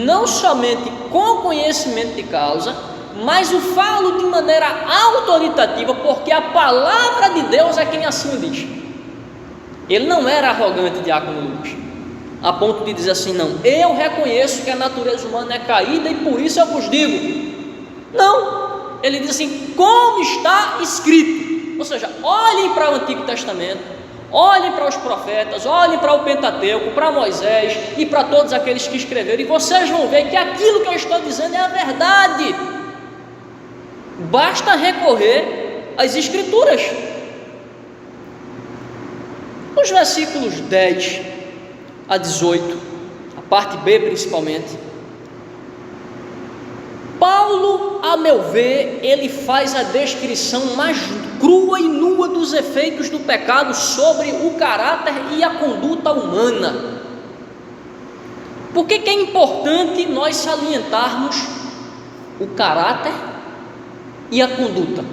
não somente com conhecimento de causa, mas o falo de maneira autoritativa, porque a palavra de Deus é quem assim o diz. Ele não era arrogante, diácono Lucas, a ponto de dizer assim: não, eu reconheço que a natureza humana é caída e por isso eu vos digo. Não, ele diz assim: como está escrito. Ou seja, olhem para o Antigo Testamento, olhem para os profetas, olhem para o Pentateuco, para Moisés e para todos aqueles que escreveram, e vocês vão ver que aquilo que eu estou dizendo é a verdade. Basta recorrer às Escrituras. Nos versículos 10 a 18, a parte B principalmente, Paulo, a meu ver, ele faz a descrição mais crua e nua dos efeitos do pecado sobre o caráter e a conduta humana. Por que é importante nós salientarmos o caráter e a conduta?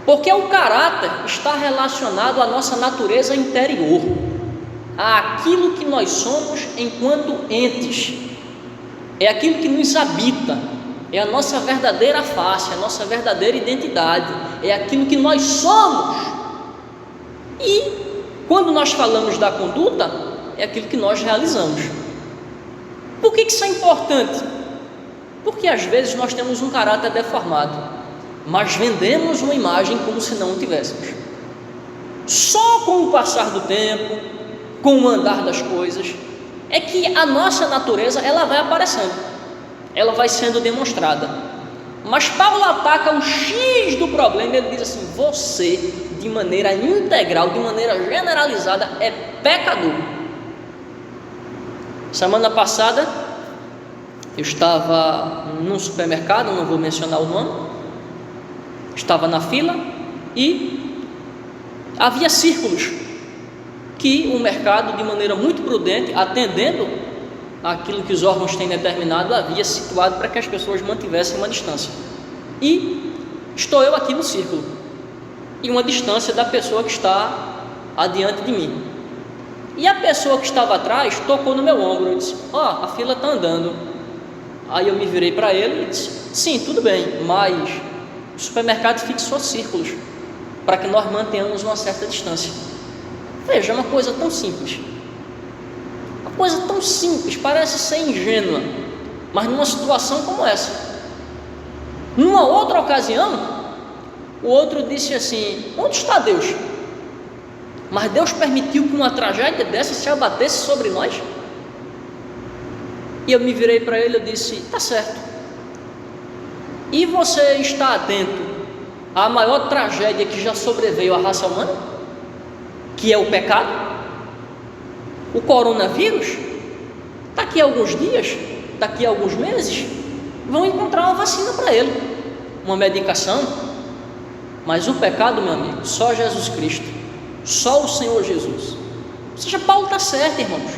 Porque o caráter está relacionado à nossa natureza interior, àquilo que nós somos enquanto entes, é aquilo que nos habita, é a nossa verdadeira face, a nossa verdadeira identidade, é aquilo que nós somos. E quando nós falamos da conduta, é aquilo que nós realizamos. Por que isso é importante? Porque às vezes nós temos um caráter deformado, mas vendemos uma imagem como se não o tivéssemos. Só com o passar do tempo, com o andar das coisas, é que a nossa natureza ela vai aparecendo, ela vai sendo demonstrada. Mas Paulo ataca o X do problema. Ele diz assim: você, de maneira integral, de maneira generalizada, é pecador. Semana passada eu estava num supermercado, não vou mencionar o nome, estava na fila e havia círculos que o mercado, de maneira muito prudente, atendendo aquilo que os órgãos têm determinado, havia situado para que as pessoas mantivessem uma distância. E estou eu aqui no círculo, e uma distância da pessoa que está adiante de mim. E a pessoa que estava atrás tocou no meu ombro. Eu disse: a fila está andando. Aí eu me virei para ele e disse: sim, tudo bem, mas o supermercado fixou círculos para que nós mantenhamos uma certa distância. Veja, uma coisa tão simples, uma coisa tão simples, parece ser ingênua, mas numa situação como essa. Numa outra ocasião, o outro disse assim: onde está Deus? Mas Deus permitiu que uma tragédia dessa se abatesse sobre nós? E eu me virei para ele e disse: está certo. E você está atento à maior tragédia que já sobreveio à raça humana, que é o pecado? O coronavírus? Daqui a alguns dias, daqui a alguns meses, vão encontrar uma vacina para ele, uma medicação. Mas o pecado, meu amigo, só Jesus Cristo, só o Senhor Jesus. Ou seja, Paulo está certo, irmãos.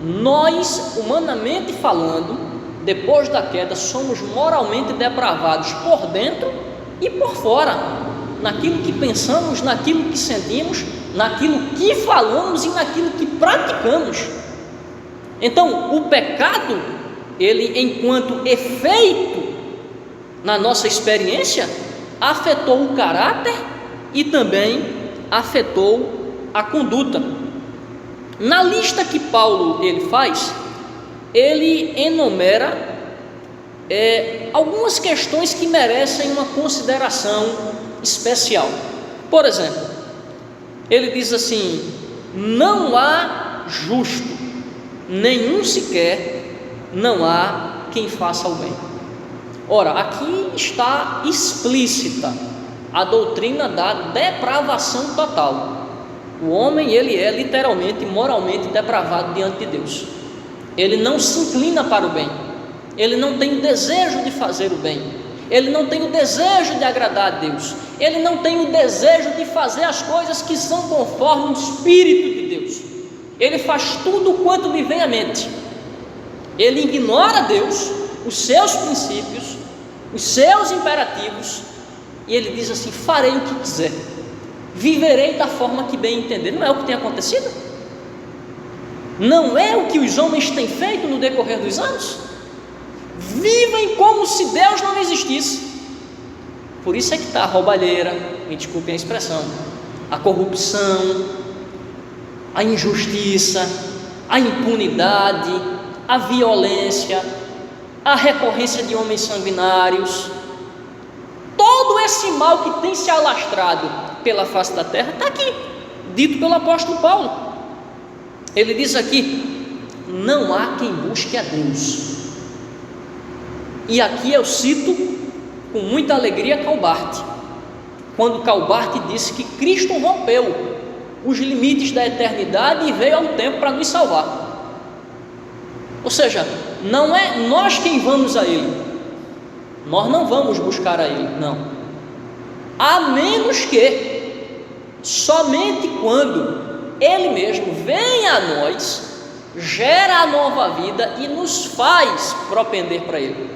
Nós, humanamente falando, depois da queda, somos moralmente depravados por dentro e por fora, naquilo que pensamos, naquilo que sentimos, naquilo que falamos e naquilo que praticamos. Então, o pecado, ele, enquanto efeito na nossa experiência, afetou o caráter e também afetou a conduta. Na lista que Paulo ele faz, ele enumera algumas questões que merecem uma consideração especial. Por exemplo, ele diz assim: não há justo, nenhum sequer, não há quem faça o bem. Ora, aqui está explícita a doutrina da depravação total. O homem, ele é literalmente, moralmente depravado diante de Deus. Ele não se inclina para o bem, ele não tem o desejo de fazer o bem, ele não tem o desejo de agradar a Deus, ele não tem o desejo de fazer as coisas que são conforme o Espírito de Deus. Ele faz tudo quanto lhe vem à mente. Ele ignora Deus, os seus princípios, os seus imperativos, e ele diz assim: farei o que quiser, viverei da forma que bem entender. Não é o que tem acontecido? Não é o que os homens têm feito no decorrer dos anos? Vivem como se Deus não existisse. Por isso é que está a roubalheira, me desculpem a expressão, a corrupção, a injustiça, a impunidade, a violência, a recorrência de homens sanguinários. Todo esse mal que tem se alastrado pela face da terra está aqui, dito pelo apóstolo Paulo. Ele diz aqui: não há quem busque a Deus. E aqui eu cito com muita alegria Calbart, quando Calbart disse que Cristo rompeu os limites da eternidade e veio ao tempo para nos salvar. Ou seja, não é nós quem vamos a Ele, nós não vamos buscar a Ele, não, a menos que, somente quando Ele mesmo vem a nós, gera a nova vida e nos faz propender para Ele,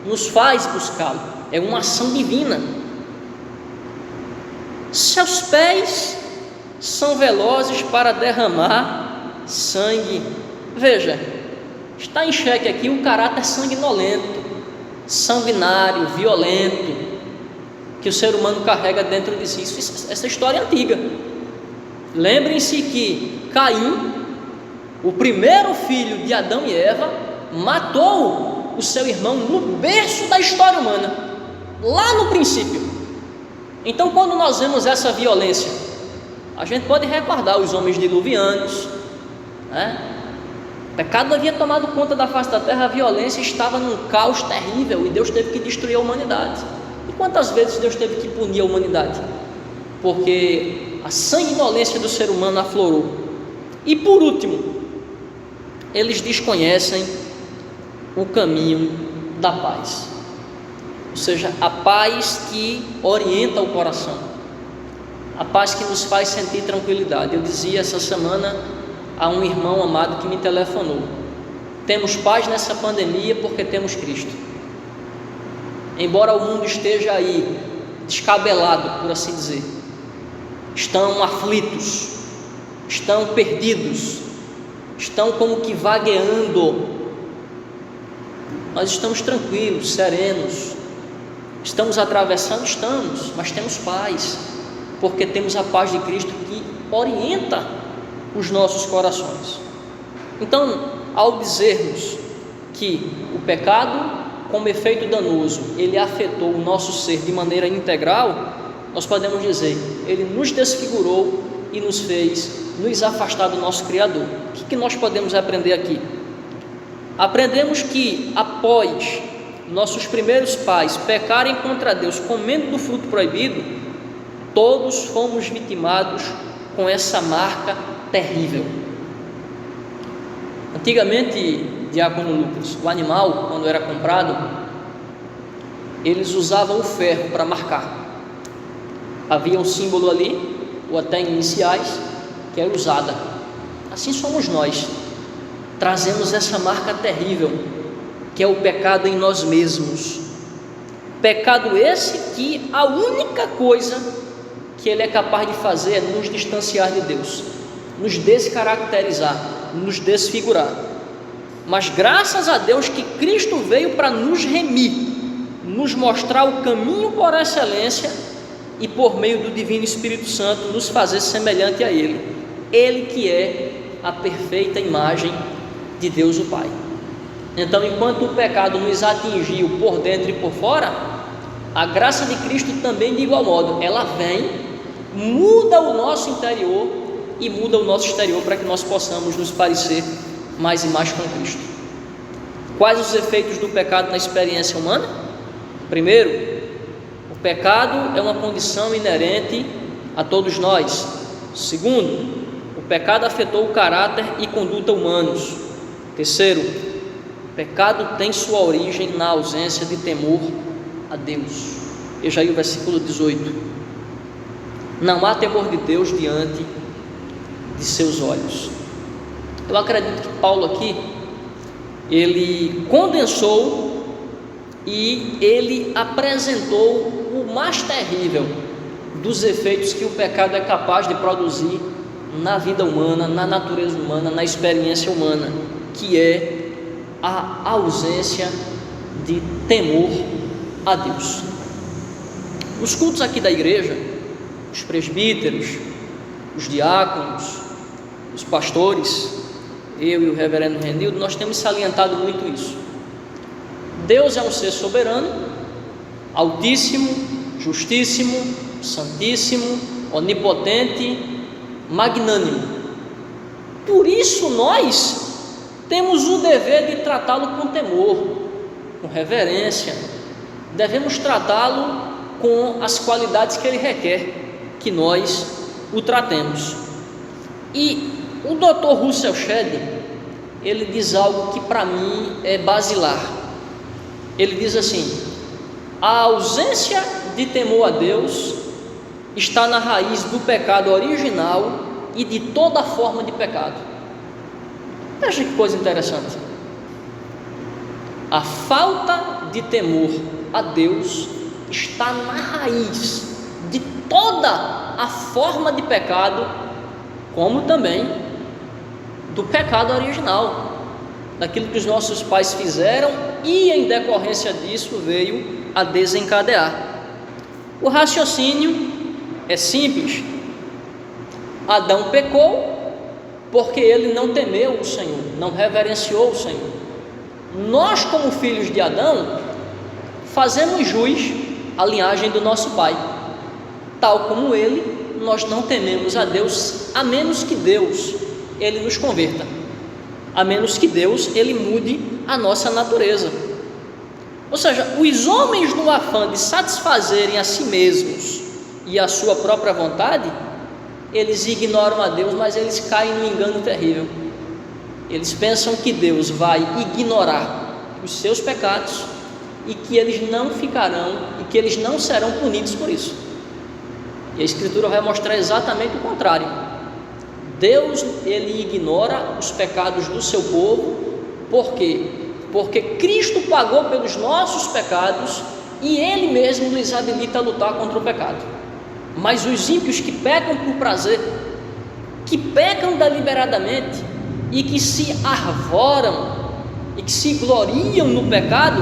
nos faz buscá-lo. É uma ação divina. Seus pés são velozes para derramar sangue. Veja, está em xeque aqui o caráter sanguinolento, sanguinário, violento, que o ser humano carrega dentro de si. Essa história é antiga. Lembrem-se que Caim, o primeiro filho de Adão e Eva, matou o seu irmão no berço da história humana, lá no princípio. Então, quando nós vemos essa violência, a gente pode recordar os homens diluvianos, né? O pecado havia tomado conta da face da terra, a violência estava num caos terrível e Deus teve que destruir a humanidade. E quantas vezes Deus teve que punir a humanidade? Porque a sanguinolência do ser humano aflorou. E por último, eles desconhecem o caminho da paz, ou seja, a paz que orienta o coração, a paz que nos faz sentir tranquilidade. Eu dizia essa semana a um irmão amado que me telefonou: temos paz nessa pandemia porque temos Cristo. Embora o mundo esteja aí descabelado, por assim dizer, estão aflitos, estão perdidos, estão como que vagueando, nós estamos tranquilos, serenos. Estamos atravessando? Estamos, mas temos paz, porque temos a paz de Cristo que orienta os nossos corações. Então, ao dizermos que o pecado, como efeito danoso, ele afetou o nosso ser de maneira integral, nós podemos dizer: ele nos desfigurou e nos fez nos afastar do nosso Criador. O que nós podemos aprender aqui? Aprendemos que após nossos primeiros pais pecarem contra Deus comendo do fruto proibido, todos fomos vitimados com essa marca terrível. Antigamente, diácono Lucas, o animal, quando era comprado, eles usavam o ferro para marcar. Havia um símbolo ali, ou até iniciais, que era usada. Assim somos nós, trazemos essa marca terrível que é o pecado em nós mesmos. Pecado esse que a única coisa que ele é capaz de fazer é nos distanciar de Deus, nos descaracterizar, nos desfigurar. Mas graças a Deus que Cristo veio para nos remir, nos mostrar o caminho por excelência e por meio do Divino Espírito Santo nos fazer semelhante a Ele. Ele que é a perfeita imagem de Deus o Pai. Então, enquanto o pecado nos atingiu por dentro e por fora, a graça de Cristo também, de igual modo, ela vem, muda o nosso interior e muda o nosso exterior para que nós possamos nos parecer mais e mais com Cristo. Quais os efeitos do pecado na experiência humana? Primeiro, o pecado é uma condição inerente a todos nós. Segundo, o pecado afetou o caráter e conduta humanos. Terceiro, o pecado tem sua origem na ausência de temor a Deus. Veja aí o versículo 18. Não há temor de Deus diante de seus olhos. Eu acredito que Paulo aqui, ele condensou e ele apresentou o mais terrível dos efeitos que o pecado é capaz de produzir na vida humana, na natureza humana, na experiência humana, que é a ausência de temor a Deus. Os cultos aqui da igreja, os presbíteros, os diáconos, os pastores, eu e o reverendo Renildo, nós temos salientado muito isso. Deus é um ser soberano, altíssimo, justíssimo, santíssimo, onipotente, magnânimo. Por isso nós temos o dever de tratá-lo com temor, com reverência. Devemos tratá-lo com as qualidades que ele requer que nós o tratemos. E o Dr. Russell Shedd, ele diz algo que para mim é basilar. Ele diz assim: a ausência de temor a Deus está na raiz do pecado original e de toda forma de pecado. Veja que coisa interessante. A falta de temor a Deus está na raiz de toda a forma de pecado, como também do pecado original, daquilo que os nossos pais fizeram e em decorrência disso veio a desencadear. O raciocínio é simples. Adão pecou porque ele não temeu o Senhor, não reverenciou o Senhor. Nós, como filhos de Adão, fazemos jus à linhagem do nosso pai. Tal como ele, nós não tememos a Deus, a menos que Deus ele nos converta, a menos que Deus ele mude a nossa natureza. Ou seja, os homens, no afã de satisfazerem a si mesmos e a sua própria vontade, eles ignoram a Deus, mas eles caem num engano terrível. Eles pensam que Deus vai ignorar os seus pecados e que eles não ficarão e que eles não serão punidos por isso. E a Escritura vai mostrar exatamente o contrário. Deus ele ignora os pecados do seu povo. Por quê? Porque Cristo pagou pelos nossos pecados e Ele mesmo nos habilita a lutar contra o pecado. Mas os ímpios que pecam por prazer, que pecam deliberadamente e que se arvoram e que se gloriam no pecado,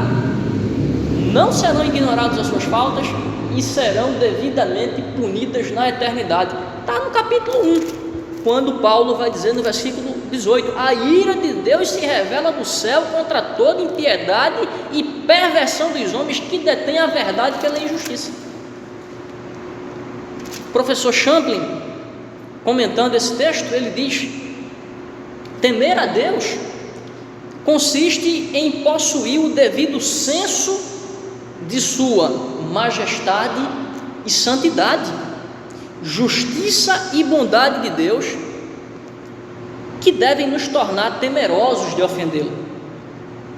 não serão ignorados as suas faltas e serão devidamente punidas na eternidade. Está no capítulo 1, quando Paulo vai dizer no versículo 18: a ira de Deus se revela do céu contra toda impiedade e perversão dos homens que detêm a verdade pela injustiça. O professor Champlin, comentando esse texto, ele diz: temer a Deus consiste em possuir o devido senso de sua majestade e santidade, justiça e bondade de Deus, que devem nos tornar temerosos de ofendê-lo.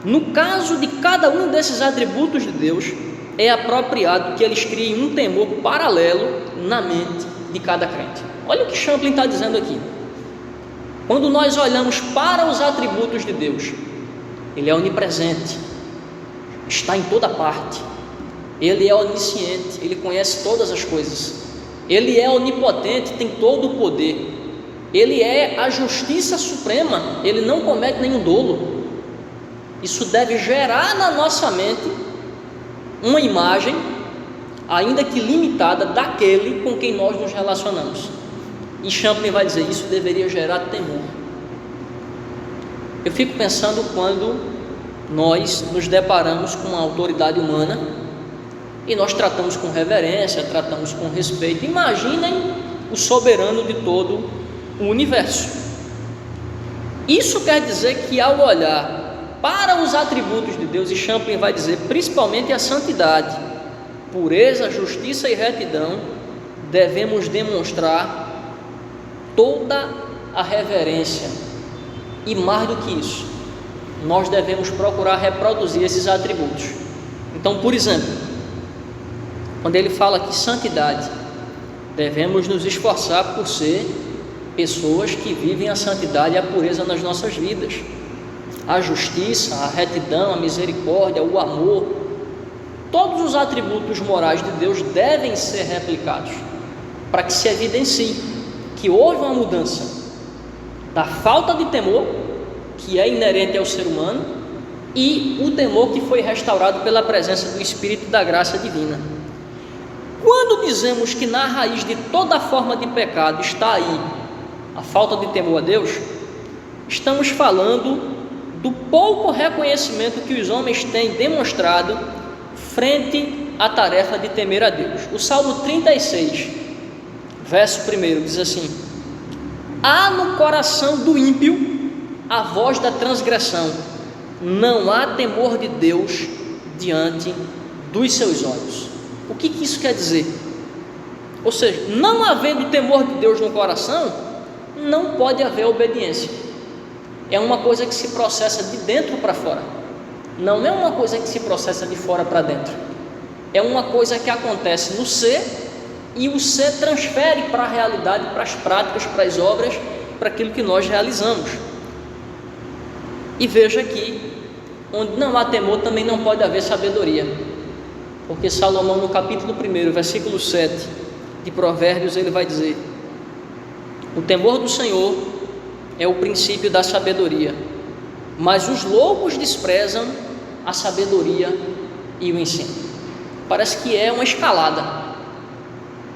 No caso de cada um desses atributos de Deus, é apropriado que eles criem um temor paralelo na mente de cada crente. Olha o que Champlin está dizendo aqui. Quando nós olhamos para os atributos de Deus, Ele é onipresente, está em toda parte. Ele é onisciente, Ele conhece todas as coisas. Ele é onipotente, tem todo o poder. Ele é a justiça suprema, Ele não comete nenhum dolo. Isso deve gerar na nossa mente uma imagem, ainda que limitada, daquele com quem nós nos relacionamos. E Champlin vai dizer, isso deveria gerar temor. Eu fico pensando quando nós nos deparamos com uma autoridade humana e nós tratamos com reverência, tratamos com respeito. Imaginem o soberano de todo o universo. Isso quer dizer que ao olhar para os atributos de Deus, e Champlin vai dizer principalmente a santidade, pureza, justiça e retidão, devemos demonstrar toda a reverência, e mais do que isso, nós devemos procurar reproduzir esses atributos. Então, por exemplo, quando ele fala que santidade, devemos nos esforçar por ser pessoas que vivem a santidade e a pureza nas nossas vidas. A justiça, a retidão, a misericórdia, o amor, todos os atributos morais de Deus devem ser replicados, para que se evidencie que houve uma mudança da falta de temor, que é inerente ao ser humano, e o temor que foi restaurado pela presença do Espírito e da graça divina. Quando dizemos que na raiz de toda forma de pecado está aí a falta de temor a Deus, estamos falando do pouco reconhecimento que os homens têm demonstrado frente à tarefa de temer a Deus. O Salmo 36, verso 1 diz assim: há no coração do ímpio a voz da transgressão, não há temor de Deus diante dos seus olhos. O que isso quer dizer? Ou seja, não havendo temor de Deus no coração, não pode haver obediência. É uma coisa que se processa de dentro para fora, não é uma coisa que se processa de fora para dentro. É uma coisa que acontece no ser, e o ser transfere para a realidade, para as práticas, para as obras, para aquilo que nós realizamos. E veja que onde não há temor também não pode haver sabedoria, porque Salomão, no capítulo 1, versículo 7 de Provérbios, ele vai dizer: o temor do Senhor é o princípio da sabedoria, mas os loucos desprezam a sabedoria e o ensino. Parece que é uma escalada.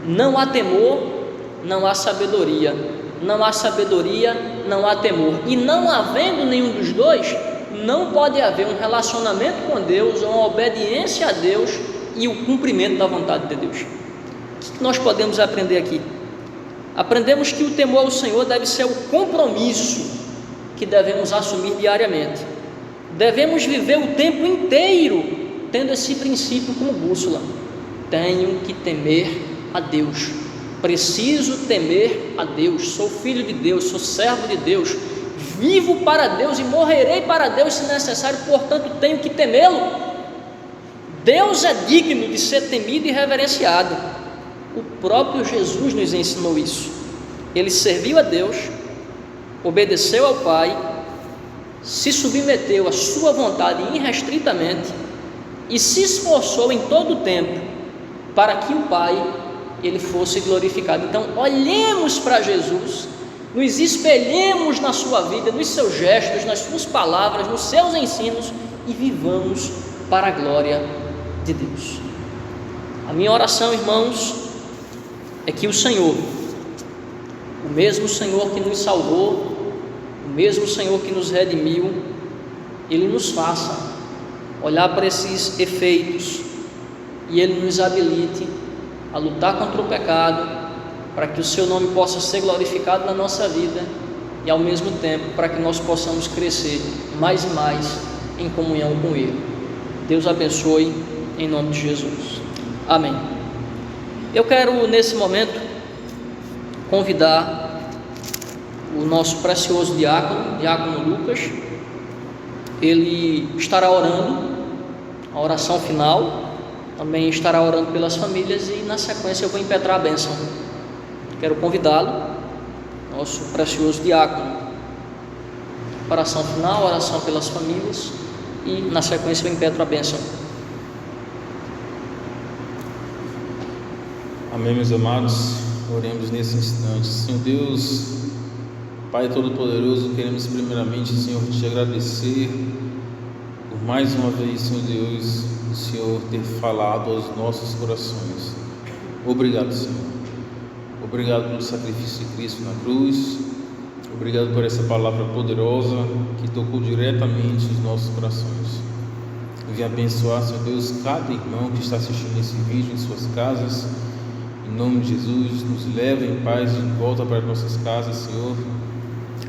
Não há temor, não há sabedoria. Não há sabedoria, não há temor. E não havendo nenhum dos dois, não pode haver um relacionamento com Deus, uma obediência a Deus e o cumprimento da vontade de Deus. O que nós podemos aprender aqui? Aprendemos que o temor ao Senhor deve ser o compromisso que devemos assumir diariamente. Devemos viver o tempo inteiro tendo esse princípio como bússola. Tenho que temer a Deus, preciso temer a Deus, sou filho de Deus, sou servo de Deus, vivo para Deus e morrerei para Deus se necessário, portanto tenho que temê-lo. Deus é digno de ser temido e reverenciado. O próprio Jesus nos ensinou isso. Ele serviu a Deus, obedeceu ao Pai, se submeteu à sua vontade irrestritamente e se esforçou em todo o tempo para que o Pai ele fosse glorificado. Então olhemos para Jesus, nos espelhemos na sua vida, nos seus gestos, nas suas palavras, nos seus ensinos e vivamos para a glória de Deus. A minha oração, irmãos, é que o Senhor, o mesmo Senhor que nos salvou, o mesmo Senhor que nos redimiu, Ele nos faça olhar para esses efeitos e Ele nos habilite a lutar contra o pecado, para que o Seu nome possa ser glorificado na nossa vida e ao mesmo tempo para que nós possamos crescer mais e mais em comunhão com Ele. Deus abençoe em nome de Jesus. Amém. Eu quero nesse momento convidar o nosso precioso diácono Lucas. Ele estará orando a oração final, também estará orando pelas famílias e na sequência eu vou impetrar a bênção. Quero convidá-lo, nosso precioso diácono, oração final, oração pelas famílias e na sequência eu impetro a bênção. Amém, meus amados. Oremos nesse instante. Senhor Deus, Pai Todo-Poderoso, queremos primeiramente, Senhor, te agradecer por mais uma vez, Senhor Deus, o Senhor ter falado aos nossos corações. Obrigado, Senhor. Obrigado pelo sacrifício de Cristo na cruz. Obrigado por essa palavra poderosa que tocou diretamente os nossos corações. Venha abençoar, Senhor Deus, cada irmão que está assistindo esse vídeo em suas casas. Em nome de Jesus, nos leve em paz de volta para nossas casas, Senhor.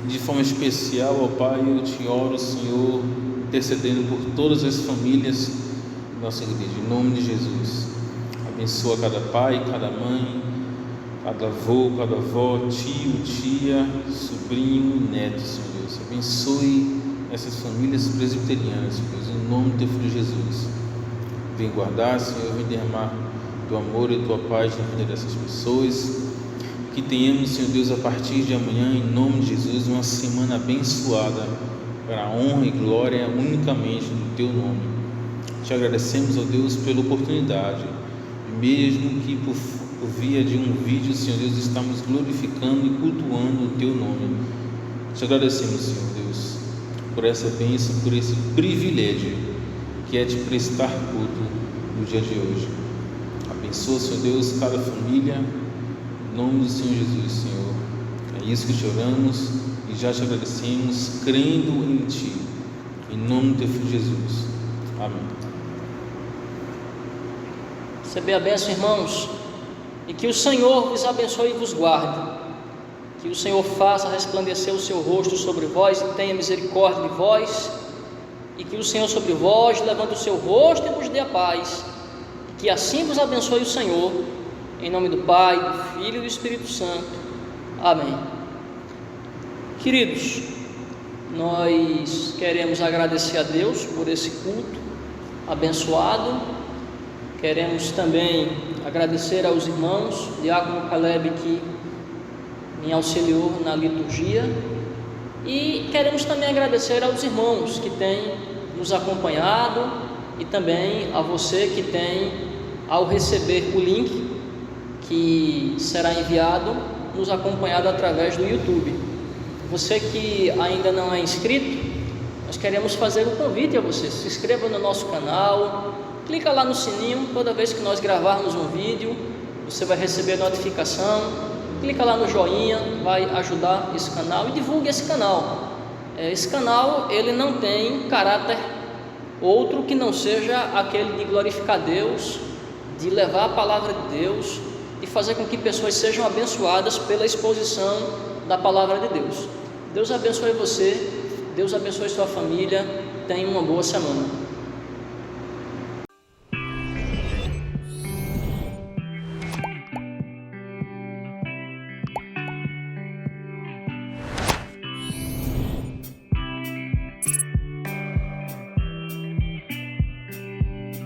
De forma especial, ó Pai, eu te oro, Senhor, intercedendo por todas as famílias da nossa igreja. Em nome de Jesus, abençoa cada pai, cada mãe, cada avô, cada avó, tio, tia, sobrinho, neto, Senhor Deus. Abençoe essas famílias presbiterianas, Senhor Deus, em nome do teu Filho Jesus. Vem guardar, Senhor, vem derramar teu amor e tua paz na vida dessas pessoas. Que tenhamos, Senhor Deus, a partir de amanhã, em nome de Jesus, uma semana abençoada para a honra e glória unicamente do teu nome. Te agradecemos, ó Deus, pela oportunidade, mesmo que por via de um vídeo, Senhor Deus, estamos glorificando e cultuando o teu nome. Te agradecemos, Senhor Deus, por essa bênção, por esse privilégio que é te prestar culto no dia de hoje. Abençoa, Senhor Deus, cada família, em nome do Senhor Jesus, Senhor. É isso que te oramos e já te agradecemos, crendo em ti, em nome do teu Filho Jesus. Amém. Receber a bênção, irmãos, e que o Senhor vos abençoe e vos guarde. Que o Senhor faça resplandecer o seu rosto sobre vós e tenha misericórdia de vós, e que o Senhor sobre vós levante o seu rosto e vos dê a paz. Que assim vos abençoe o Senhor, em nome do Pai, do Filho e do Espírito Santo. Amém. Queridos, nós queremos agradecer a Deus por esse culto abençoado. Queremos também agradecer aos irmãos, Diácono Caleb, que me auxiliou na liturgia, e queremos também agradecer aos irmãos que têm nos acompanhado e também a você que tem, ao receber o link que será enviado, nos acompanhado através do YouTube. Você que ainda não é inscrito, nós queremos fazer um convite a você: se inscreva no nosso canal, clica lá no sininho, toda vez que nós gravarmos um vídeo, você vai receber notificação. Clica lá no joinha, vai ajudar esse canal e divulgue esse canal. Esse canal, ele não tem caráter outro que não seja aquele de glorificar Deus, de levar a palavra de Deus, de fazer com que pessoas sejam abençoadas pela exposição da palavra de Deus. Deus abençoe você, Deus abençoe sua família, tenha uma boa semana.